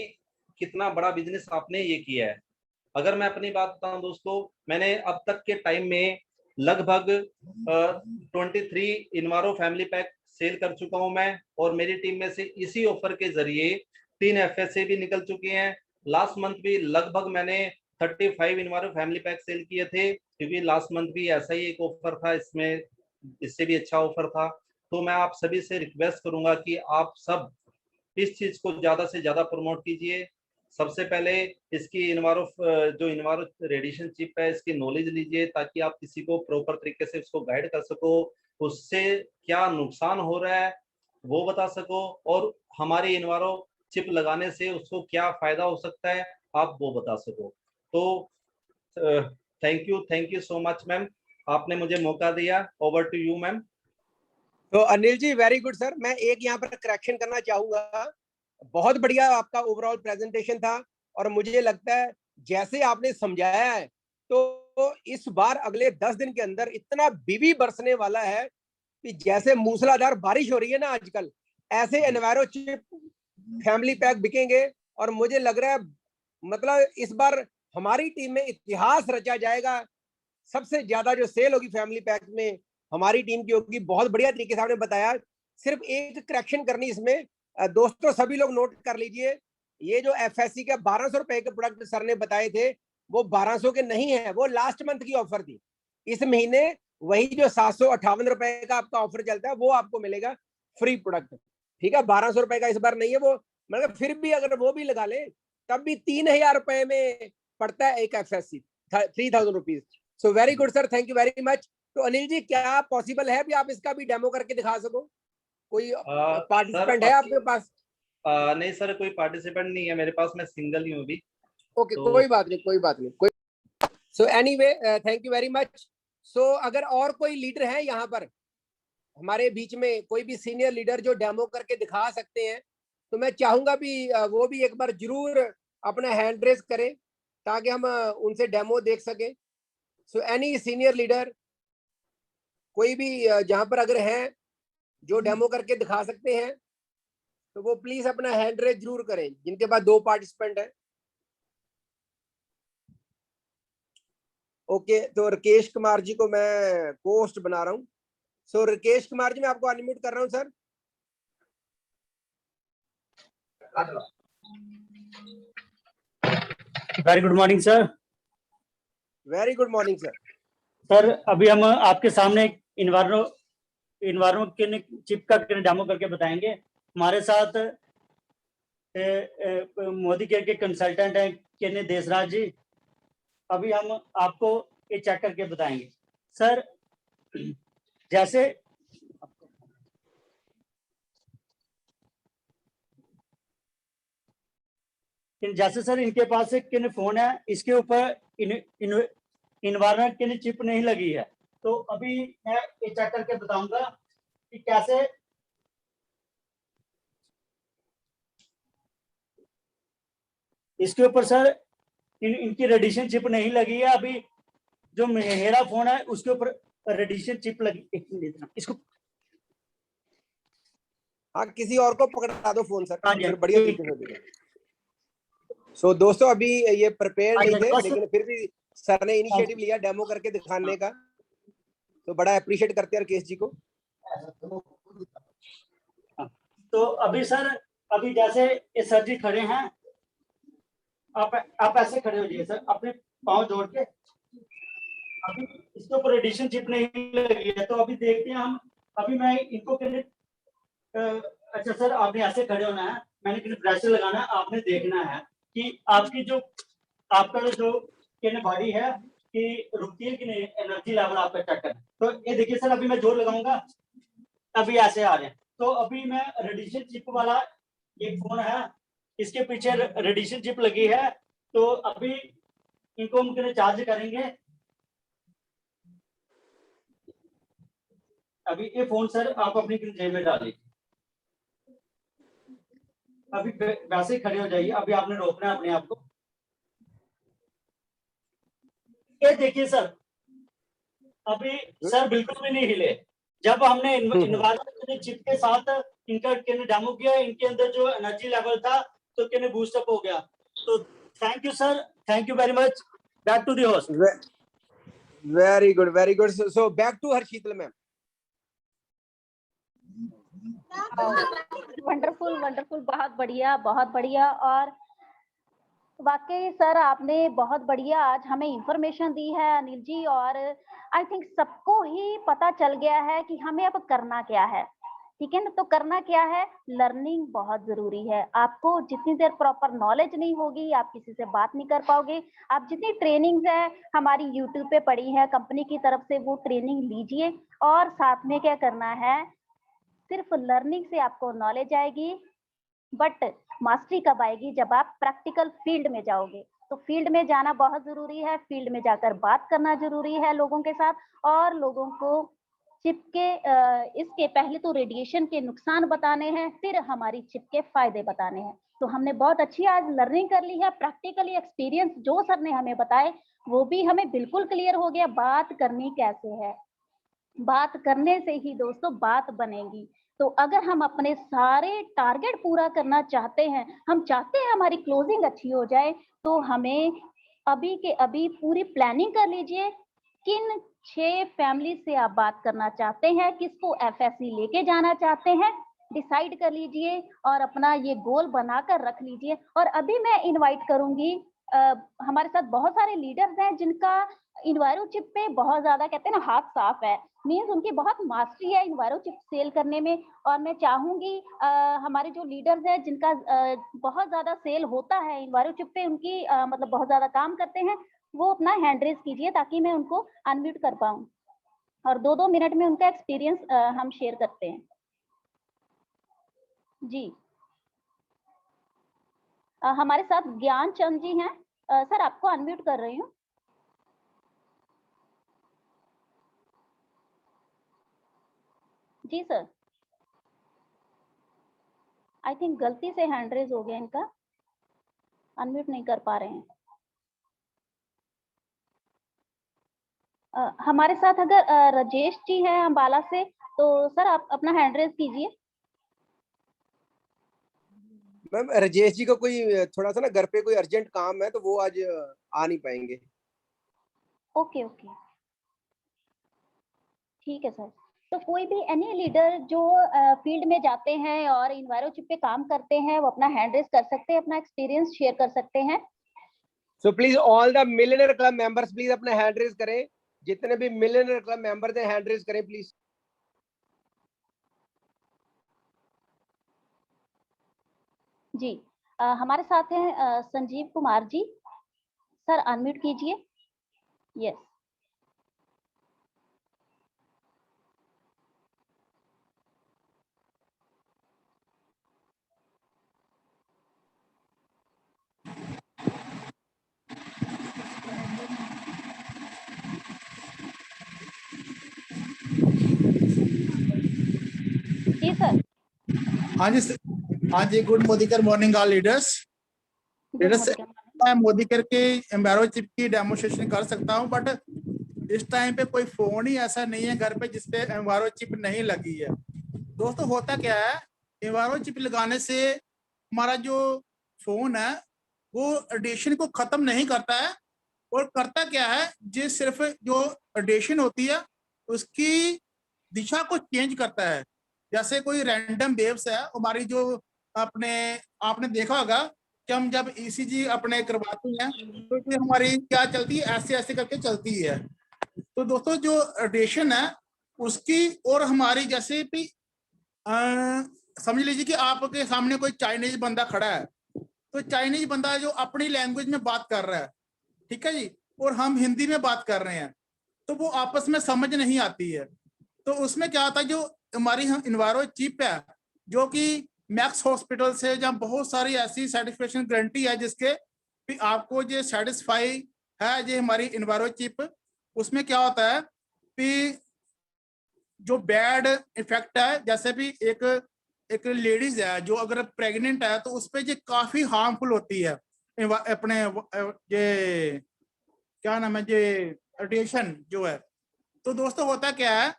कितना बड़ा बिजनेस आपने ये किया है। अगर मैं अपनी बात बताऊं दोस्तों, मैंने अब तक के टाइम में लगभग 23 इन्वारो फैमिली पैक सेल कर चुका हूं मैं, और मेरी टीम में से इसी ऑफर के जरिए 3 FSA भी निकल चुके हैं। लास्ट मंथ भी लगभग मैंने 35 इन्वारो फैमिली पैक सेल किए थे, क्योंकि लास्ट मंथ भी ऐसा ही एक ऑफर था, इसमें इससे भी अच्छा ऑफर था। तो मैं आप सभी से रिक्वेस्ट करूंगा कि आप सब इस चीज को ज्यादा से ज्यादा प्रमोट कीजिए। सबसे पहले इसकी इन्वारो जो इन्वारो रेडिएशन चिप है, इसकी नॉलेज लीजिए, ताकि आप किसी को प्रॉपर तरीके से उसको गाइड कर सको, उससे क्या नुकसान हो रहा है वो बता सको, और हमारी इन्वारो चिप लगाने से उसको क्या फायदा हो सकता है आप वो बता सको। तो thank you so much ma'am, आपने मुझे मौका दिया। Over to you ma'am. तो Anil ji very good sir. मैं एक यहाँ पर करेक्शन करना चाहूंगा, बहुत बढ़िया आपका ओवरऑल प्रेजेंटेशन था, और मुझे लगता है जैसे आपने समझाया है तो इस बार अगले 10 दिन के अंदर इतना बीवी बरसने वाला है कि जैसे मूसलाधार बारिश हो रही है ना आजकल, ऐसे एनवायरो चिप फैमिली पैक बिकेंगे। और मुझे लग रहा है मतलब इस बार हमारी टीम में इतिहास रचा जाएगा। सबसे ज्यादा जो सेल होगी फैमिली पैक में हमारी टीम की होगी। बहुत बढ़िया तरीके से आपने बताया। सिर्फ एक करेक्शन करनी इसमें, दोस्तों सभी लोग नोट कर लीजिए, ये जो FSC के 1200 रुपए के प्रोडक्ट सर ने बताए थे वो 1200 के नहीं है, वो लास्ट मंथ की ऑफर थी। इस महीने वही जो 758 रुपए का आपका ऑफर चलता है वो आपको मिलेगा फ्री प्रोडक्ट। ठीक है, 1200 रुपए का इस बार नहीं है वो, मतलब फिर भी अगर वो भी लगा ले तब भी 3000 रुपए में पड़ता है एक FSC, 3000 rupees. So very good sir, thank you very much. तो अनिल जी क्या पॉसिबल है भी आप इसका भी डेमो करके दिखा सको? कोई पार्टिसिपेंट है आपके पास? नहीं सर, कोई पार्टिसिपेंट नहीं है मेरे पास, मैं सिंगल ही हूँ अभी। ओके तो कोई बात नहीं, कोई बात नहीं, कोई। So anyway thank you very much. So अगर और कोई लीडर है यहाँ पर हमारे बीच में, कोई भी सीनियर लीडर जो डेमो करके दिखा सकते हैं, तो मैं चाहूंगा भी वो भी एक बार जरूर अपना हैंड रेस करें ताकि हम उनसे डेमो देख सकें। सो एनी सीनियर लीडर कोई भी जहां पर अगर हैं जो डेमो करके दिखा सकते हैं तो वो प्लीज अपना हैंड रेस जरूर करें, जिनके पास 2 पार्टिसिपेंट है। ओके, तो राकेश कुमार जी को मैं पोस्ट बना रहा हूँ। सो राकेश कुमार जी मैं आपको अनम्यूट कर रहा हूँ sir. Very good morning sir. Very good morning sir. Sir अभी हम आपके सामने इन्वायरनो के चिप का डेमो करके बताएंगे। हमारे साथ मोदी केयर के कंसल्टेंट हैं केने देसराज जी। अभी हम आपको ये चेक करके बताएंगे सर। जैसे सर इनके पास एक किन फोन है, इसके ऊपर इन्वायरमेंट की चिप नहीं लगी है। तो अभी मैं ये चेक करके बताऊंगा कि कैसे इसके ऊपर सर इनकी रेडिएशन चिप नहीं लगी है। अभी जो मेरा फोन है उसके ऊपर रेडिएशन चिप लगी। इसको हाँ किसी और को पकड़ा दो फोन सर, हाँ जी, फिर बढ़िया तरीके से। सो दोस्तों अभी ये प्रिपेयर नहीं थे, लेकिन फिर भी सर ने इनिशिएटिव लिया डेमो करके दिखाने का, तो बड़ा अप्रिशिएट करते हैं राकेश जी को। तो अभी सर, अभी जैसे ये सर जी खड़े हैं, आप ऐसे खड़े हो जाइए सर, अपने पाँव जोड़ के। अभी इसके ऊपर रेडिएशन चिप नहीं लगी है, तो अभी देखते हैं हम। अभी मैं इनको अच्छा सर, आपने ऐसे खड़े होना है, मैंने प्रेशर लगाना है, आपने देखना है कि आपकी जो आपका जो बॉडी है कि रुकती है कि नहीं, एनर्जी लेवल आपका चेक करना। तो ये देखिए सर, अभी मैं जोर लगाऊंगा, अभी ऐसे आ रहे हैं। तो अभी मैं रेडिएशन चिप वाला एक फोन है, इसके पीछे रेडिएशन चिप लगी है, तो अभी इनको हम चार्ज करेंगे। अभी ये फोन सर आप अपनी जेब में डालिए। अभी वैसे ही खड़े हो जाइए, अभी आपने रोकना है अपने आप को। ये देखिए सर, अभी सर बिल्कुल भी नहीं हिले। जब हमने इन्वायरमेंट चिप के साथ इनका डेमो किया, इनके अंदर जो एनर्जी लेवल था तो बूस्टअप हो गया। तो thank you sir, thank you very much. Back to the host. Very good, very good. So back to Harshital ma'am. Wonderful wonderful, बहुत बढ़िया बहुत बढ़िया। और वाकई सर आपने बहुत बढ़िया आज हमें इंफॉर्मेशन दी है अनिल जी, और आई थिंक सबको ही पता चल गया है कि हमें अब करना क्या है। ठीक है ना, तो करना क्या है, लर्निंग बहुत जरूरी है। आपको जितनी देर प्रॉपर नॉलेज नहीं होगी आप किसी से बात नहीं कर पाओगे। आप जितनी ट्रेनिंग्स है हमारी यूट्यूब पे पड़ी है कंपनी की तरफ से, वो ट्रेनिंग लीजिए। और साथ में क्या करना है, सिर्फ लर्निंग से आपको नॉलेज आएगी, बट मास्टरी कब आएगी, जब आप प्रैक्टिकल फील्ड में जाओगे। तो फील्ड में जाना बहुत जरूरी है, फील्ड में जाकर बात करना जरूरी है लोगों के साथ, और लोगों को चिप के इसके पहले तो रेडिएशन के नुकसान बताने हैं, फिर हमारी चिप के फायदे बताने हैं। तो हमने बहुत अच्छी आज लर्निंग कर ली है, प्रैक्टिकली एक्सपीरियंस जो सर ने हमें बताए वो भी हमें बिल्कुल क्लियर हो गया। बात करनी कैसे है, बात करने से ही दोस्तों बात बनेगी। तो अगर हम अपने सारे टारगेट पूरा करना चाहते हैं, हम चाहते हैं हमारी क्लोजिंग अच्छी हो जाए, तो हमें अभी के अभी पूरी प्लानिंग कर लीजिए। किन 6 फैमिली से आप बात करना चाहते हैं, किसको एफएससी लेके जाना चाहते हैं, डिसाइड कर लीजिए और अपना ये गोल बनाकर रख लीजिए। और अभी मैं इनवाइट करूंगी, हमारे साथ बहुत सारे लीडर्स हैं जिनका इन्वायरो चिप पे बहुत ज्यादा कहते हैं ना हाथ साफ है, मीन्स उनकी बहुत मास्टरी है इन्वायरो चिप सेल करने में। और मैं चाहूंगी हमारे जो लीडर्स हैं जिनका बहुत ज्यादा सेल होता है इन्वायरो चिप पे, उनकी मतलब बहुत ज्यादा काम करते हैं, वो अपना हैंड रेज कीजिए ताकि मैं उनको अनम्यूट कर पाऊं और 2-2 मिनट में उनका एक्सपीरियंस हम शेयर करते हैं। जी हमारे साथ ज्ञान चंद जी हैं, सर आपको अनम्यूट कर रही हूँ। जी सर, आई थिंक गलती से हैंड रेज हो गया इनका, अनम्यूट नहीं कर पा रहे हैं। हमारे साथ अगर राजेश जी हैं अंबाला से, तो सर आप अपना हैंड रेज कीजिए। मैम राजेश जी को कोई थोड़ा सा ना घर पे कोई अर्जेंट काम है तो वो आज आ नहीं पाएंगे। ओके ओके ठीक है सर। तो कोई भी एनी लीडर जो फील्ड में जाते हैं और इन्वायरो चिप पे काम करते हैं, वो अपना हैंड रेज कर सकते हैं, अपना एक्सपीरियंस शेयर कर सकते हैं। So please all the millionaire club members please अपना हैंड रेज करें, जितने भी मिलियनर क्लब मेंबर्स हैं हैंड रेज करें प्लीज। जी हमारे साथ हैं संजीव कुमार जी, सर अनम्यूट कीजिए। यस जी सर। हाँ जी हाँ जी, good Modikar morning all leaders. मैं मोदीकर के एम्बेरो चिप की डेमोन्स्ट्रेशन कर सकता हूँ, बट इस टाइम पे कोई फोन ही ऐसा नहीं है घर पे जिसपे एम्बेरो चिप नहीं लगी है। दोस्तों होता क्या है, एम्बेरो चिप लगाने से हमारा जो फोन है वो रेडिएशन को खत्म नहीं करता है, और करता क्या है, जो सिर्फ जो रेडिएशन होती है उसकी दिशा को चेंज करता है। जैसे कोई रैंडम वेव्स है हमारी, जो आपने देखा होगा कि हम जब ईसीजी अपने करवाते हैं तो फिर हमारी क्या चलती है, ऐसे ऐसे करके चलती है। तो दोस्तों जो रेडिएशन है उसकी, और हमारी जैसे भी समझ लीजिए कि आपके सामने कोई चाइनीज बंदा खड़ा है, तो चाइनीज बंदा जो अपनी लैंग्वेज में बात कर रहा है, ठीक है जी, और हम हिंदी में बात कर रहे हैं, तो वो आपस में समझ नहीं आती है। तो उसमें क्या होता है, जो हमारी इन्वायरो चिप है जो कि मैक्स हॉस्पिटल से, जहाँ बहुत सारी ऐसी सर्टिफिकेशन गारंटी है जिसके भी आपको जो सेटिस्फाई है जो हमारी इन्वायरो चिप, उसमें क्या होता है कि जो बैड इफेक्ट है, जैसे भी एक लेडीज है जो अगर प्रेग्नेंट है तो उस पर जो काफी हार्मफुल होती है अपने ये क्या नाम है, ये रेडिएशन जो है। तो दोस्तों होता क्या है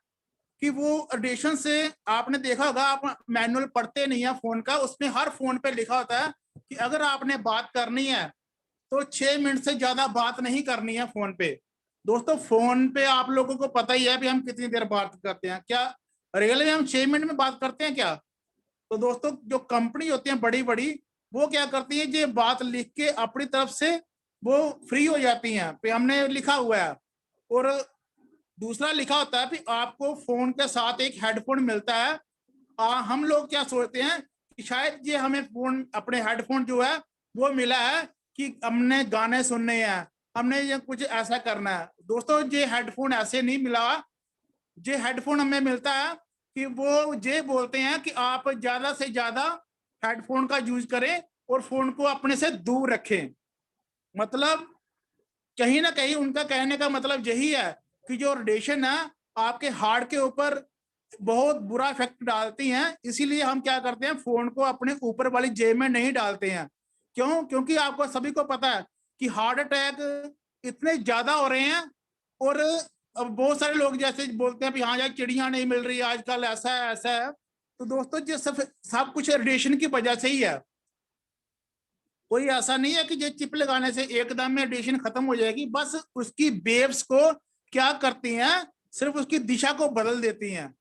कि वो रेडिएशन से, आपने देखा होगा, आप मैनुअल पढ़ते नहीं है फोन का, उसमें हर फोन पे लिखा होता है कि अगर आपने बात करनी है तो 6 मिनट से ज्यादा बात नहीं करनी है फोन पे। दोस्तों फोन पे आप लोगों को पता ही है भी हम कितनी देर बात करते हैं, क्या रियल में हम 6 मिनट में बात करते हैं क्या? तो दोस्तों जो कंपनी होती है बड़ी बड़ी, वो क्या करती है, ये बात लिख के अपनी तरफ से वो फ्री हो जाती हैं पे हमने लिखा हुआ है। और दूसरा लिखा होता है कि आपको फोन के साथ एक हेडफोन मिलता है। हम लोग क्या सोचते हैं कि शायद ये हमें फोन, अपने हेडफोन जो है वो मिला है कि हमने गाने सुनने हैं, हमने ये कुछ ऐसा करना है। दोस्तों ये हेडफोन ऐसे नहीं मिला, ये हेडफोन हमें मिलता है कि वो ये बोलते हैं कि आप ज्यादा से ज्यादा हेडफोन का यूज करें और फोन को अपने से दूर रखें। मतलब कहीं ना कहीं उनका कहने का मतलब यही है कि जो रेडिएशन है आपके हार्ट के ऊपर बहुत बुरा इफेक्ट डालती हैं, इसीलिए हम क्या करते हैं, फोन को अपने ऊपर वाली जेब में नहीं डालते हैं। क्यों? क्योंकि आपको सभी को पता है कि हार्ट अटैक इतने ज्यादा हो रहे हैं। और अब बहुत सारे लोग जैसे बोलते हैं हाँ यार चिड़िया नहीं मिल रही आजकल, ऐसा है ऐसा है। तो दोस्तों ये सब कुछ रेडिएशन की वजह से ही है। कोई ऐसा नहीं है कि ये चिप लगाने से एकदम में रेडिएशन खत्म हो जाएगी, बस उसकी वेव्स को क्या करती हैं, सिर्फ उसकी दिशा को बदल देती हैं।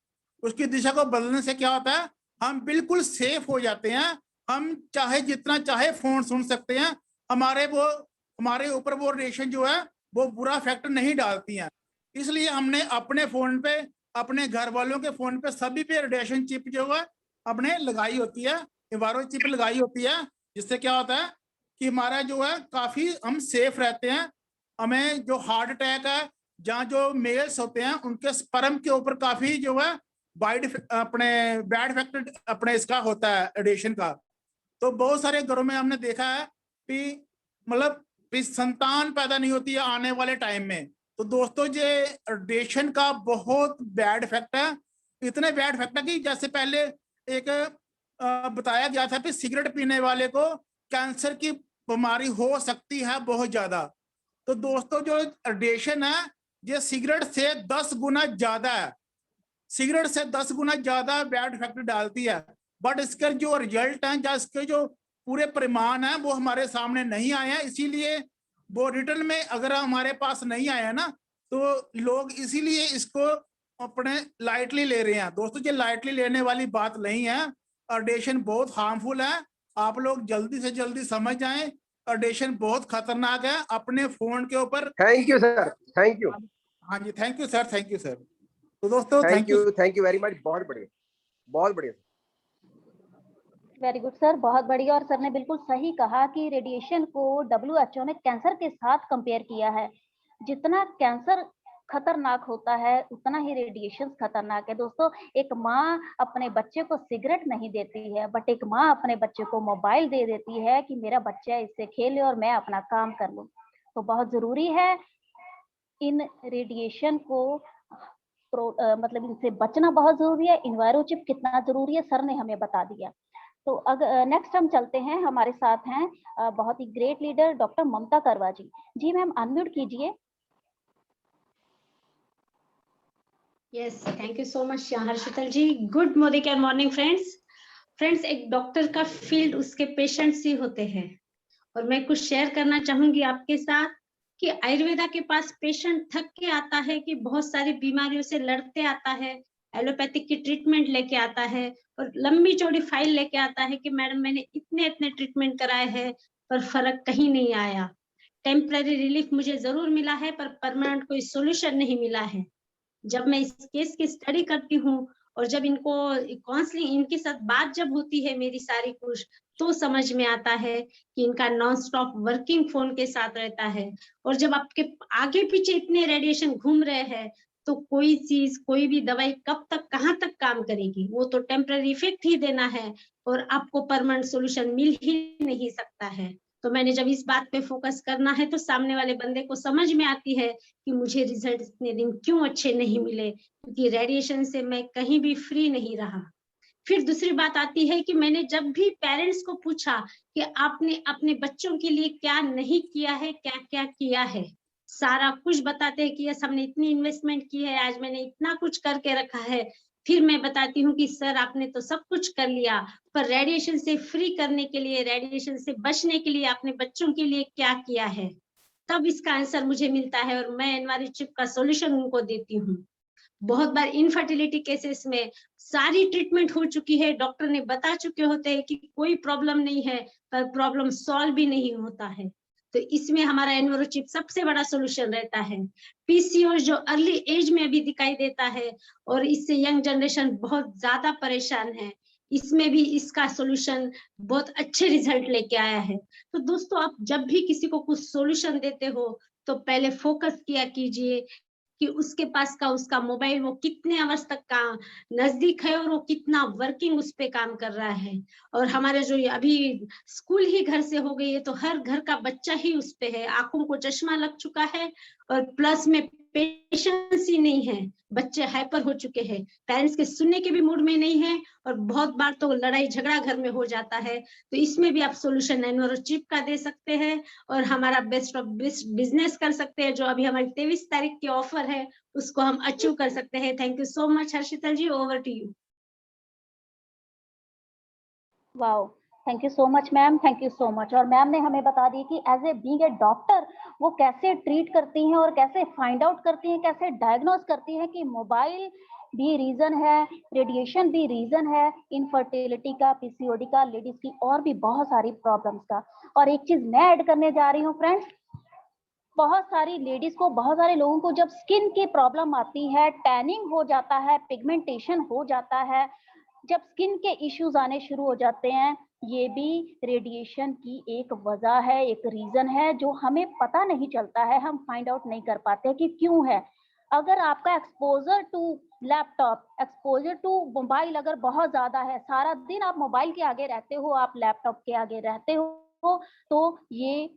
उसकी दिशा को बदलने से क्या होता है, हम बिल्कुल सेफ हो जाते हैं। हम चाहे जितना चाहे फोन सुन सकते हैं, हमारे ऊपर वो रेडिएशन जो है वो बुरा इफेक्ट नहीं डालती हैं। इसलिए हमने अपने फोन पे, अपने घर वालों के फोन पे, सभी पे रेडिएशन चिप जो है अपने लगाई होती है, एनवायरो चिप लगाई होती है, जिससे क्या होता है कि हमारा जो है काफी हम सेफ रहते हैं। हमें जो हार्ट अटैक है, जहाँ जो मेल्स होते हैं उनके स्पर्म के ऊपर काफी जो है अपने बैड इफेक्ट अपने इसका होता है रेडिएशन का। तो बहुत सारे घरों में हमने देखा है कि मतलब संतान पैदा नहीं होती है आने वाले टाइम में। तो दोस्तों ये रेडिएशन का बहुत बैड इफेक्ट है, इतने बैड इफेक्ट है कि जैसे पहले एक बताया गया था कि सिगरेट पीने वाले को कैंसर की बीमारी हो सकती है बहुत ज्यादा। तो दोस्तों जो रेडिएशन है ये सिगरेट से 10 गुना ज्यादा है, सिगरेट से 10 गुना ज्यादा बैड इफेक्ट डालती है। बट इसके जो रिजल्ट हैं या इसके जो पूरे परिमाण हैं वो हमारे सामने नहीं आए हैं, इसीलिए वो रिटर्न में अगर हमारे पास नहीं आया ना तो लोग इसीलिए इसको अपने लाइटली ले रहे हैं। दोस्तों ये लाइटली लेने वाली बात नहीं है, रेडिएशन बहुत हार्मफुल है। आप लोग जल्दी से जल्दी समझ जाएं, रेडिएशन बहुत खतरनाक है। अपने फोन के ऊपर thank you sir, thank you. हाँ जी, thank you sir, thank you sir. तो दोस्तों थैंक यू वेरी मच, बहुत बढ़िया, बहुत बढ़िया। वेरी गुड सर, बहुत बढ़िया। और सर ने बिल्कुल सही कहा कि रेडिएशन को WHO ने कैंसर के साथ कंपेयर किया है। जितना कैंसर खतरनाक होता है उतना ही रेडिएशन खतरनाक है। दोस्तों एक माँ अपने बच्चे को सिगरेट नहीं देती है, बट एक माँ अपने बच्चे को मोबाइल दे देती है कि मेरा बच्चा इससे खेले और मैं अपना काम कर लूं। तो बहुत जरूरी है इन रेडिएशन को मतलब इनसे बचना बहुत जरूरी है। इन्वायरो चिप कितना जरूरी है सर ने हमें बता दिया। तो अगर नेक्स्ट हम चलते हैं, हमारे साथ हैं बहुत ही great leader doctor Mamta Karwa ji. जी मैम अनम्यूट कीजिए। Yes, thank you so much Harshital ji. Good morning friends, एक डॉक्टर का फील्ड उसके पेशेंट्स ही होते हैं। और मैं कुछ शेयर करना चाहूंगी आपके साथ कि आयुर्वेदा के पास पेशेंट थक के आता है कि बहुत सारी बीमारियों से लड़ते आता है, एलोपैथिक की ट्रीटमेंट लेके आता है और लंबी चौड़ी फाइल लेके आता है कि मैडम मैंने इतने ट्रीटमेंट कराए हैं पर फर्क कहीं नहीं आया, टेम्पररी रिलीफ मुझे जरूर मिला है पर परमानेंट कोई सोल्यूशन नहीं मिला है। जब मैं इस केस की स्टडी करती हूँ और जब इनको काउंसलिंग, इनके साथ बात जब होती है मेरी सारी कुछ, तो समझ में आता है कि इनका नॉन स्टॉप वर्किंग फोन के साथ रहता है। और जब आपके आगे पीछे इतने रेडिएशन घूम रहे हैं तो कोई चीज, कोई भी दवाई कब तक कहाँ तक काम करेगी, वो तो टेम्पररी इफेक्ट ही देना है और आपको परमानेंट सोल्यूशन मिल ही नहीं सकता है। तो मैंने जब इस बात पे फोकस करना है तो सामने वाले बंदे को समझ में आती है कि मुझे रिजल्ट इतने दिन क्यों अच्छे नहीं मिले, क्योंकि रेडिएशन से मैं कहीं भी फ्री नहीं रहा। फिर दूसरी बात आती है कि मैंने जब भी पेरेंट्स को पूछा कि आपने अपने बच्चों के लिए क्या नहीं किया है, क्या क्या किया है, सारा कुछ बताते हैं कि यस हमने इतनी इन्वेस्टमेंट की है, आज मैंने इतना कुछ करके रखा है। फिर मैं बताती हूँ कि सर आपने तो सब कुछ कर लिया, पर रेडिएशन से फ्री करने के लिए, रेडिएशन से बचने के लिए आपने बच्चों के लिए क्या किया है? तब इसका आंसर मुझे मिलता है और मैं एनवायरमेंट चिप का सॉल्यूशन उनको देती हूँ। बहुत बार इनफर्टिलिटी केसेस में सारी ट्रीटमेंट हो चुकी है, डॉक्टर ने बता चुके होते हैं कि कोई प्रॉब्लम नहीं है, पर प्रॉब्लम सॉल्व भी नहीं होता है। तो इसमें हमारा एनवायरचिप सबसे बड़ा सॉल्यूशन रहता है। पीसीओएस जो अर्ली एज में अभी दिखाई देता है और इससे यंग जनरेशन बहुत ज्यादा परेशान है, इसमें भी इसका सॉल्यूशन बहुत अच्छे रिजल्ट लेके आया है। तो दोस्तों आप जब भी किसी को कुछ सॉल्यूशन देते हो तो पहले फोकस किया कीजिए कि उसके पास का उसका मोबाइल वो कितने आवर्स तक का नजदीक है और वो कितना वर्किंग उस पे काम कर रहा है। और हमारे जो अभी स्कूल ही घर से हो गई है तो हर घर का बच्चा ही उस पे है, आंखों को चश्मा लग चुका है और प्लस में पेशेंस ही नहीं है, बच्चे हाइपर हो चुके हैं, पेरेंट्स के सुनने के भी मूड में नहीं है और बहुत बार तो लड़ाई झगड़ा घर में हो जाता है। तो इसमें भी आप सॉल्यूशन एनवायरचिप का दे सकते हैं और हमारा बेस्ट ऑफ बिजनेस कर सकते हैं। जो अभी हमारी 23 तारीख की ऑफर है उसको हम अचीव कर सकते हैं। Thank you so much Harshita ji, over to you. Wow, thank you so much ma'am, thank you so much. और मैम ने हमें बता दी कि as a being a doctor वो कैसे ट्रीट करती हैं और कैसे फाइंड आउट करती हैं, कैसे डायग्नोज करती हैं कि मोबाइल भी रीजन है, रेडिएशन भी रीजन है, इनफर्टिलिटी का, पीसीओडी का, लेडीज की और भी बहुत सारी प्रॉब्लम्स का। और एक चीज मैं ऐड करने जा रही हूँ फ्रेंड्स, बहुत सारी लेडीज को, बहुत सारे लोगों को जब स्किन की प्रॉब्लम आती है, टैनिंग हो जाता है, पिगमेंटेशन हो जाता है, जब स्किन के इश्यूज आने शुरू हो जाते हैं, ये भी रेडिएशन की एक वजह है, एक रीजन है जो हमें पता नहीं चलता है, हम फाइंड आउट नहीं कर पाते कि क्यों है। अगर आपका exposure to laptop, exposure to mobile अगर बहुत ज्यादा है, सारा दिन आप मोबाइल के आगे रहते हो, आप लैपटॉप के आगे रहते हो, तो ये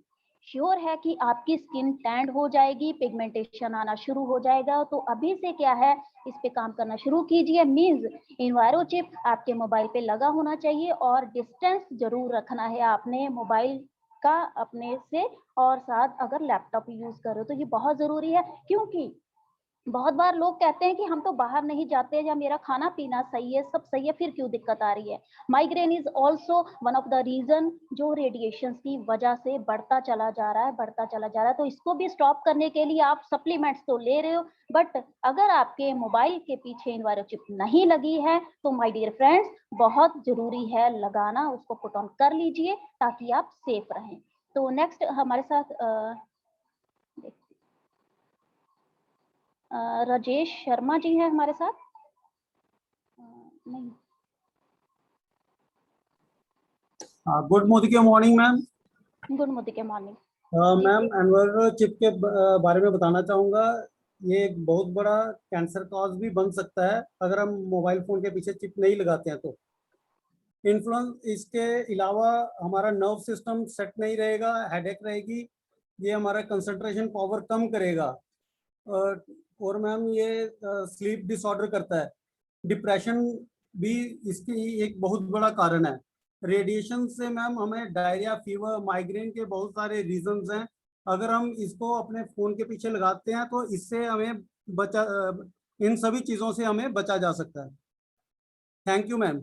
श्योर है कि आपकी स्किन टैंड हो जाएगी, पिगमेंटेशन आना शुरू हो जाएगा। तो अभी से क्या है, इस पे काम करना शुरू कीजिए। मींस एनवायरोचिप आपके मोबाइल पे लगा होना चाहिए और डिस्टेंस जरूर रखना है आपने मोबाइल का अपने से, और साथ अगर लैपटॉप यूज कर रहे हो तो ये बहुत जरूरी है। क्योंकि बहुत बार लोग कहते हैं कि हम तो बाहर नहीं जाते या मेरा खाना पीना सही है, सब सही है, फिर क्यों दिक्कत आ रही है। Migraine is also one of the reason जो रेडिएशन की वजह से बढ़ता चला जा रहा है, बढ़ता चला जा रहा है। तो इसको भी स्टॉप करने के लिए आप सप्लीमेंट्स तो ले रहे हो, बट अगर आपके मोबाइल के पीछे एनवायरोचिप नहीं लगी है तो माय डियर फ्रेंड्स बहुत जरूरी है लगाना, उसको पुट ऑन कर लीजिए ताकि आप सेफ रहें। तो नेक्स्ट हमारे साथ राजेश शर्मा जी हैं हमारे साथ। नहीं, good morning morning ma'am. Good morning के मॉर्निंग मैम एनवायरचिप के बारे में बताना चाहूँगा। ये एक बहुत बड़ा कैंसर कॉज भी बन सकता है अगर हम मोबाइल फोन के पीछे चिप नहीं लगाते हैं तो। इन्फ्लुएंस इसके अलावा हमारा नर्व सिस्टम सेट नहीं रहेगा, हेडेक रहेगी, ये हमारा कंसंट्रेशन पावर कम करेगा और मैम ये स्लीप डिसऑर्डर करता है, डिप्रेशन भी इसकी एक बहुत बड़ा कारण है। रेडिएशन से मैम हमें डायरिया, फीवर, माइग्रेन के बहुत सारे रीजंस हैं। अगर हम इसको अपने फोन के पीछे लगाते हैं तो इससे हमें इन सभी चीजों से हमें बचा जा सकता है। Thank you ma'am.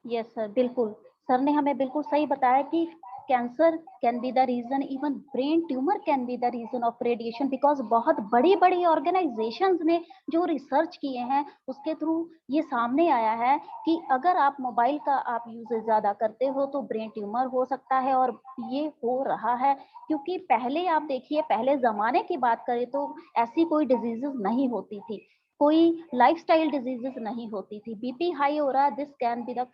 Yes sir, बिल्कुल सर ने हमें बिल्कुल सही बताया कि cancer can be the reason, even brain tumour can be the reason of radiation, because बहुत बड़ी बड़ी ऑर्गेनाइजेशंस ने जो रिसर्च किए हैं उसके थ्रू ये सामने आया है कि अगर आप मोबाइल का आप यूजेज ज्यादा करते हो तो ब्रेन ट्यूमर हो सकता है, और ये हो रहा है। क्योंकि पहले आप देखिए, पहले जमाने की बात करें तो ऐसी कोई डिजीजेस नहीं होती थी, कोई लाइफस्टाइल डिजीजेस नहीं होती थी। बीपी हाई हो रहा है, this can be the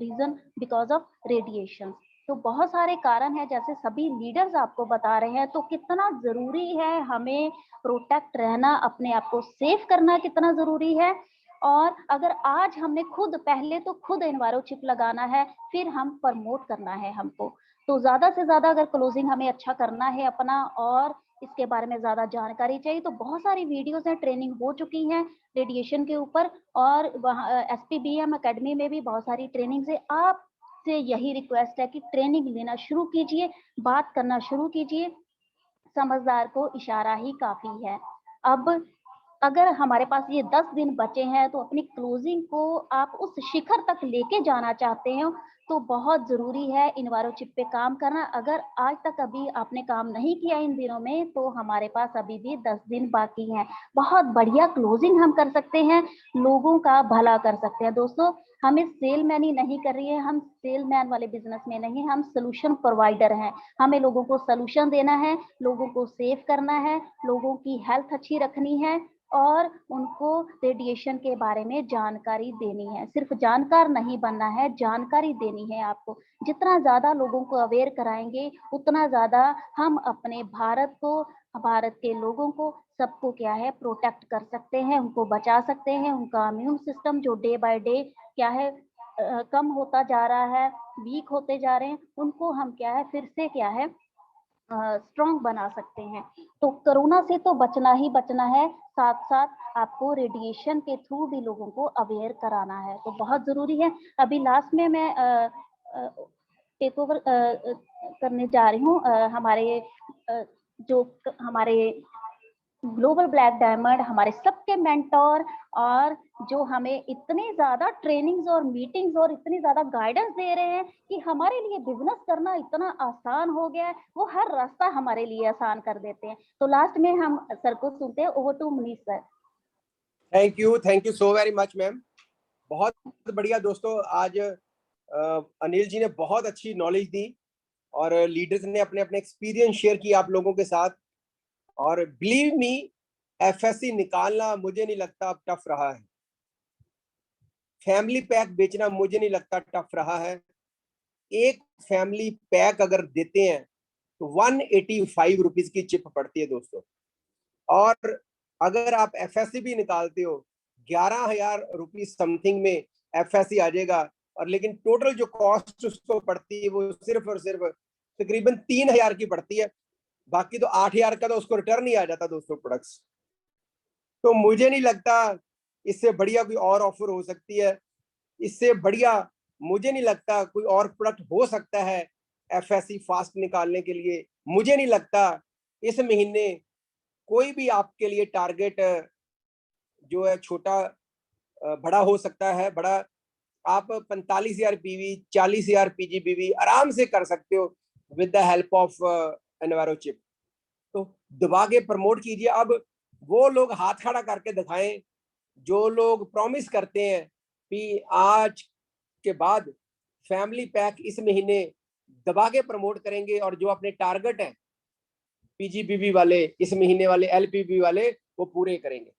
reason because of radiation. तो बहुत सारे कारण हैं, जैसे सभी लीडर्स आपको बता रहे हैं। तो कितना जरूरी है हमें प्रोटेक्ट रहना, अपने आप को सेफ करना कितना जरूरी है। और अगर आज हमने खुद, पहले तो खुद एनवायरोचिप लगाना है, फिर हम प्रमोट करना है हमको। तो ज्यादा से ज्यादा अगर क्लोजिंग हमें अच्छा करना है अपना, और इसके बारे में ज्यादा जानकारी चाहिए तो बहुत सारी वीडियोस हैं, ट्रेनिंग हो चुकी हैं रेडिएशन के ऊपर, और वहाँ SPBM अकेडमी में भी बहुत सारी ट्रेनिंग है। आपसे यही रिक्वेस्ट है कि ट्रेनिंग लेना शुरू कीजिए, बात करना शुरू कीजिए, समझदार को इशारा ही काफी है। अब अगर हमारे पास ये 10 दिन बचे हैं तो अपनी क्लोजिंग को आप उस शिखर तक लेके जाना चाहते हैं तो बहुत जरूरी है इन्वायरो चिप पे काम करना। अगर आज तक अभी आपने काम नहीं किया इन दिनों में तो हमारे पास अभी भी 10 दिन बाकी हैं। बहुत बढ़िया क्लोजिंग हम कर सकते हैं, लोगों का भला कर सकते हैं। दोस्तों, हम इस सेलमैन ही नहीं कर रही है, हम सेलमैन वाले बिजनेस में नहीं, हम सोल्यूशन प्रोवाइडर हैं। हमें लोगों को सोल्यूशन देना है, लोगों को सेव करना है, लोगों की हेल्थ अच्छी रखनी है और उनको रेडिएशन के बारे में जानकारी देनी है। सिर्फ जानकार नहीं बनना है, जानकारी देनी है आपको। जितना ज्यादा लोगों को अवेयर कराएंगे उतना ज्यादा हम अपने भारत को, भारत के लोगों को, सबको क्या है प्रोटेक्ट कर सकते हैं, उनको बचा सकते हैं। उनका इम्यून सिस्टम जो डे बाय डे क्या है कम होता जा रहा है, वीक होते जा रहे हैं, उनको हम क्या है फिर से क्या है स्ट्रॉन्ग बना सकते हैं। तो कोरोना से तो बचना ही बचना है, साथ साथ आपको रेडिएशन के थ्रू भी लोगों को अवेयर कराना है, तो बहुत जरूरी है। अभी लास्ट में मैं टेक ओवर करने जा रही हूँ हमारे जो हमारे ग्लोबल ब्लैक डायमंड, हमारे सबके मेंटोर और जो हमें इतनी ज्यादा ट्रेनिंग्स और मीटिंग्स और इतनी ज्यादा गाइडेंस दे रहे हैं कि हमारे लिए बिजनेस करना इतना आसान हो गया है, वो हर रास्ता हमारे लिए आसान कर देते हैं। तो लास्ट में हम सर को सुनते हैं। Over to Manish sir. Thank you so very much ma'am. बहुत बढ़िया दोस्तों, आज अनिल जी ने बहुत अच्छी नॉलेज दी और लीडर्स ने अपने अपने एक्सपीरियंस शेयर किया आप लोगों के साथ। और बिलीव मी, एफएससी निकालना मुझे नहीं लगता अब टफ रहा है, फैमिली पैक बेचना मुझे नहीं लगता टफ रहा है। एक फैमिली पैक अगर देते हैं तो 185 रुपीज की चिप पड़ती है दोस्तों। और अगर आप एफएससी भी निकालते हो 11,000 रुपीज समथिंग में एफएससी आ जाएगा, और लेकिन टोटल जो कॉस्ट उसको पड़ती है वो सिर्फ और सिर्फ तकरीबन 3,000 की पड़ती है। बाकी तो 8,000 का तो उसको रिटर्न ही आ जाता दोस्तों प्रोडक्ट्स। तो मुझे नहीं लगता इससे बढ़िया कोई और ऑफर हो सकती है, इससे बढ़िया मुझे नहीं लगता कोई और प्रोडक्ट हो सकता है एफएससी फास्ट निकालने के लिए। मुझे नहीं लगता इस महीने कोई भी आपके लिए टारगेट जो है छोटा बड़ा हो सकता है। बड़ा आप 45,000 पीवी, 40,000 पीजीबीवी आराम से कर सकते हो with the help of enviro chip. तो दबा के प्रमोट कीजिए। अब वो लोग हाथ खड़ा करके दिखाएं जो लोग प्रॉमिस करते हैं कि आज के बाद फैमिली पैक इस महीने दबा के प्रमोट करेंगे, और जो अपने टारगेट हैं पीजीबीवी वाले, इस महीने वाले, एलपीबी वाले, वो पूरे करेंगे।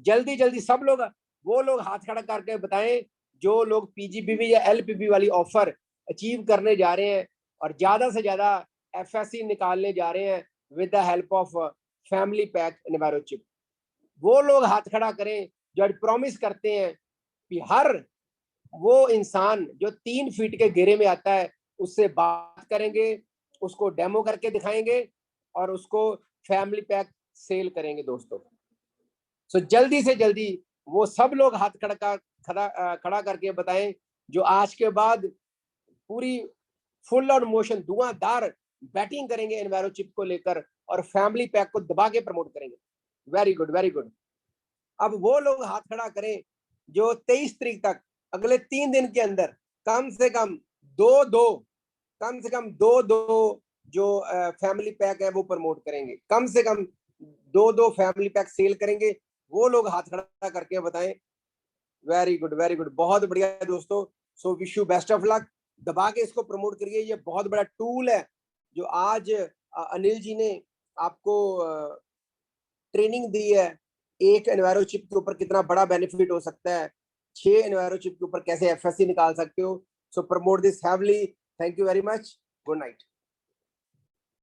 जल्दी जल्दी सब लोग, वो लोग हाथ खड़ा करके बताएं जो लोग पीजीबीवी या एलपीबी वाली ऑफर अचीव करने जा रहे हैं और ज्यादा से ज्यादा एफएससी निकालने जा रहे हैं with the help of family pack enviro chip. वो लोग हाथ खड़ा करें जो प्रॉमिस करते हैं कि हर वो इंसान जो 3 फीट के घेरे में आता है उससे बात करेंगे, उसको डेमो करके दिखाएंगे और उसको फैमिली पैक सेल करेंगे दोस्तों। सो जल्दी से जल्दी वो सब लोग हाथ खड़ा करके बताएं जो आज के बाद पूरी full on motion Dhuandhar batting करेंगे एनवायरो चिप को लेकर और फैमिली पैक को दबा के प्रमोट करेंगे। Very good, very good. अब वो लोग हाथ खड़ा करें जो 23 तारीख तक अगले 3 दिन के अंदर कम से कम दो जो फैमिली पैक है वो प्रमोट करेंगे, कम से कम 2 फैमिली पैक सेल करेंगे। वो लोग हाथ खड़ा करके बताएं। वेरी गुड, वेरी गुड, बहुत बढ़िया दोस्तों। So wish you best of luck. दबा के इसको प्रमोट करिए। ये बहुत बड़ा टूल है जो आज अनिल जी ने आपको ट्रेनिंग दी है। एक एनवायरो चिप के ऊपर कितना बड़ा बेनिफिट हो सकता है, 6 एनवायरो चिप के ऊपर कैसे एफएससी निकाल सकते हो। So promote this heavily. Thank you very much. Good night.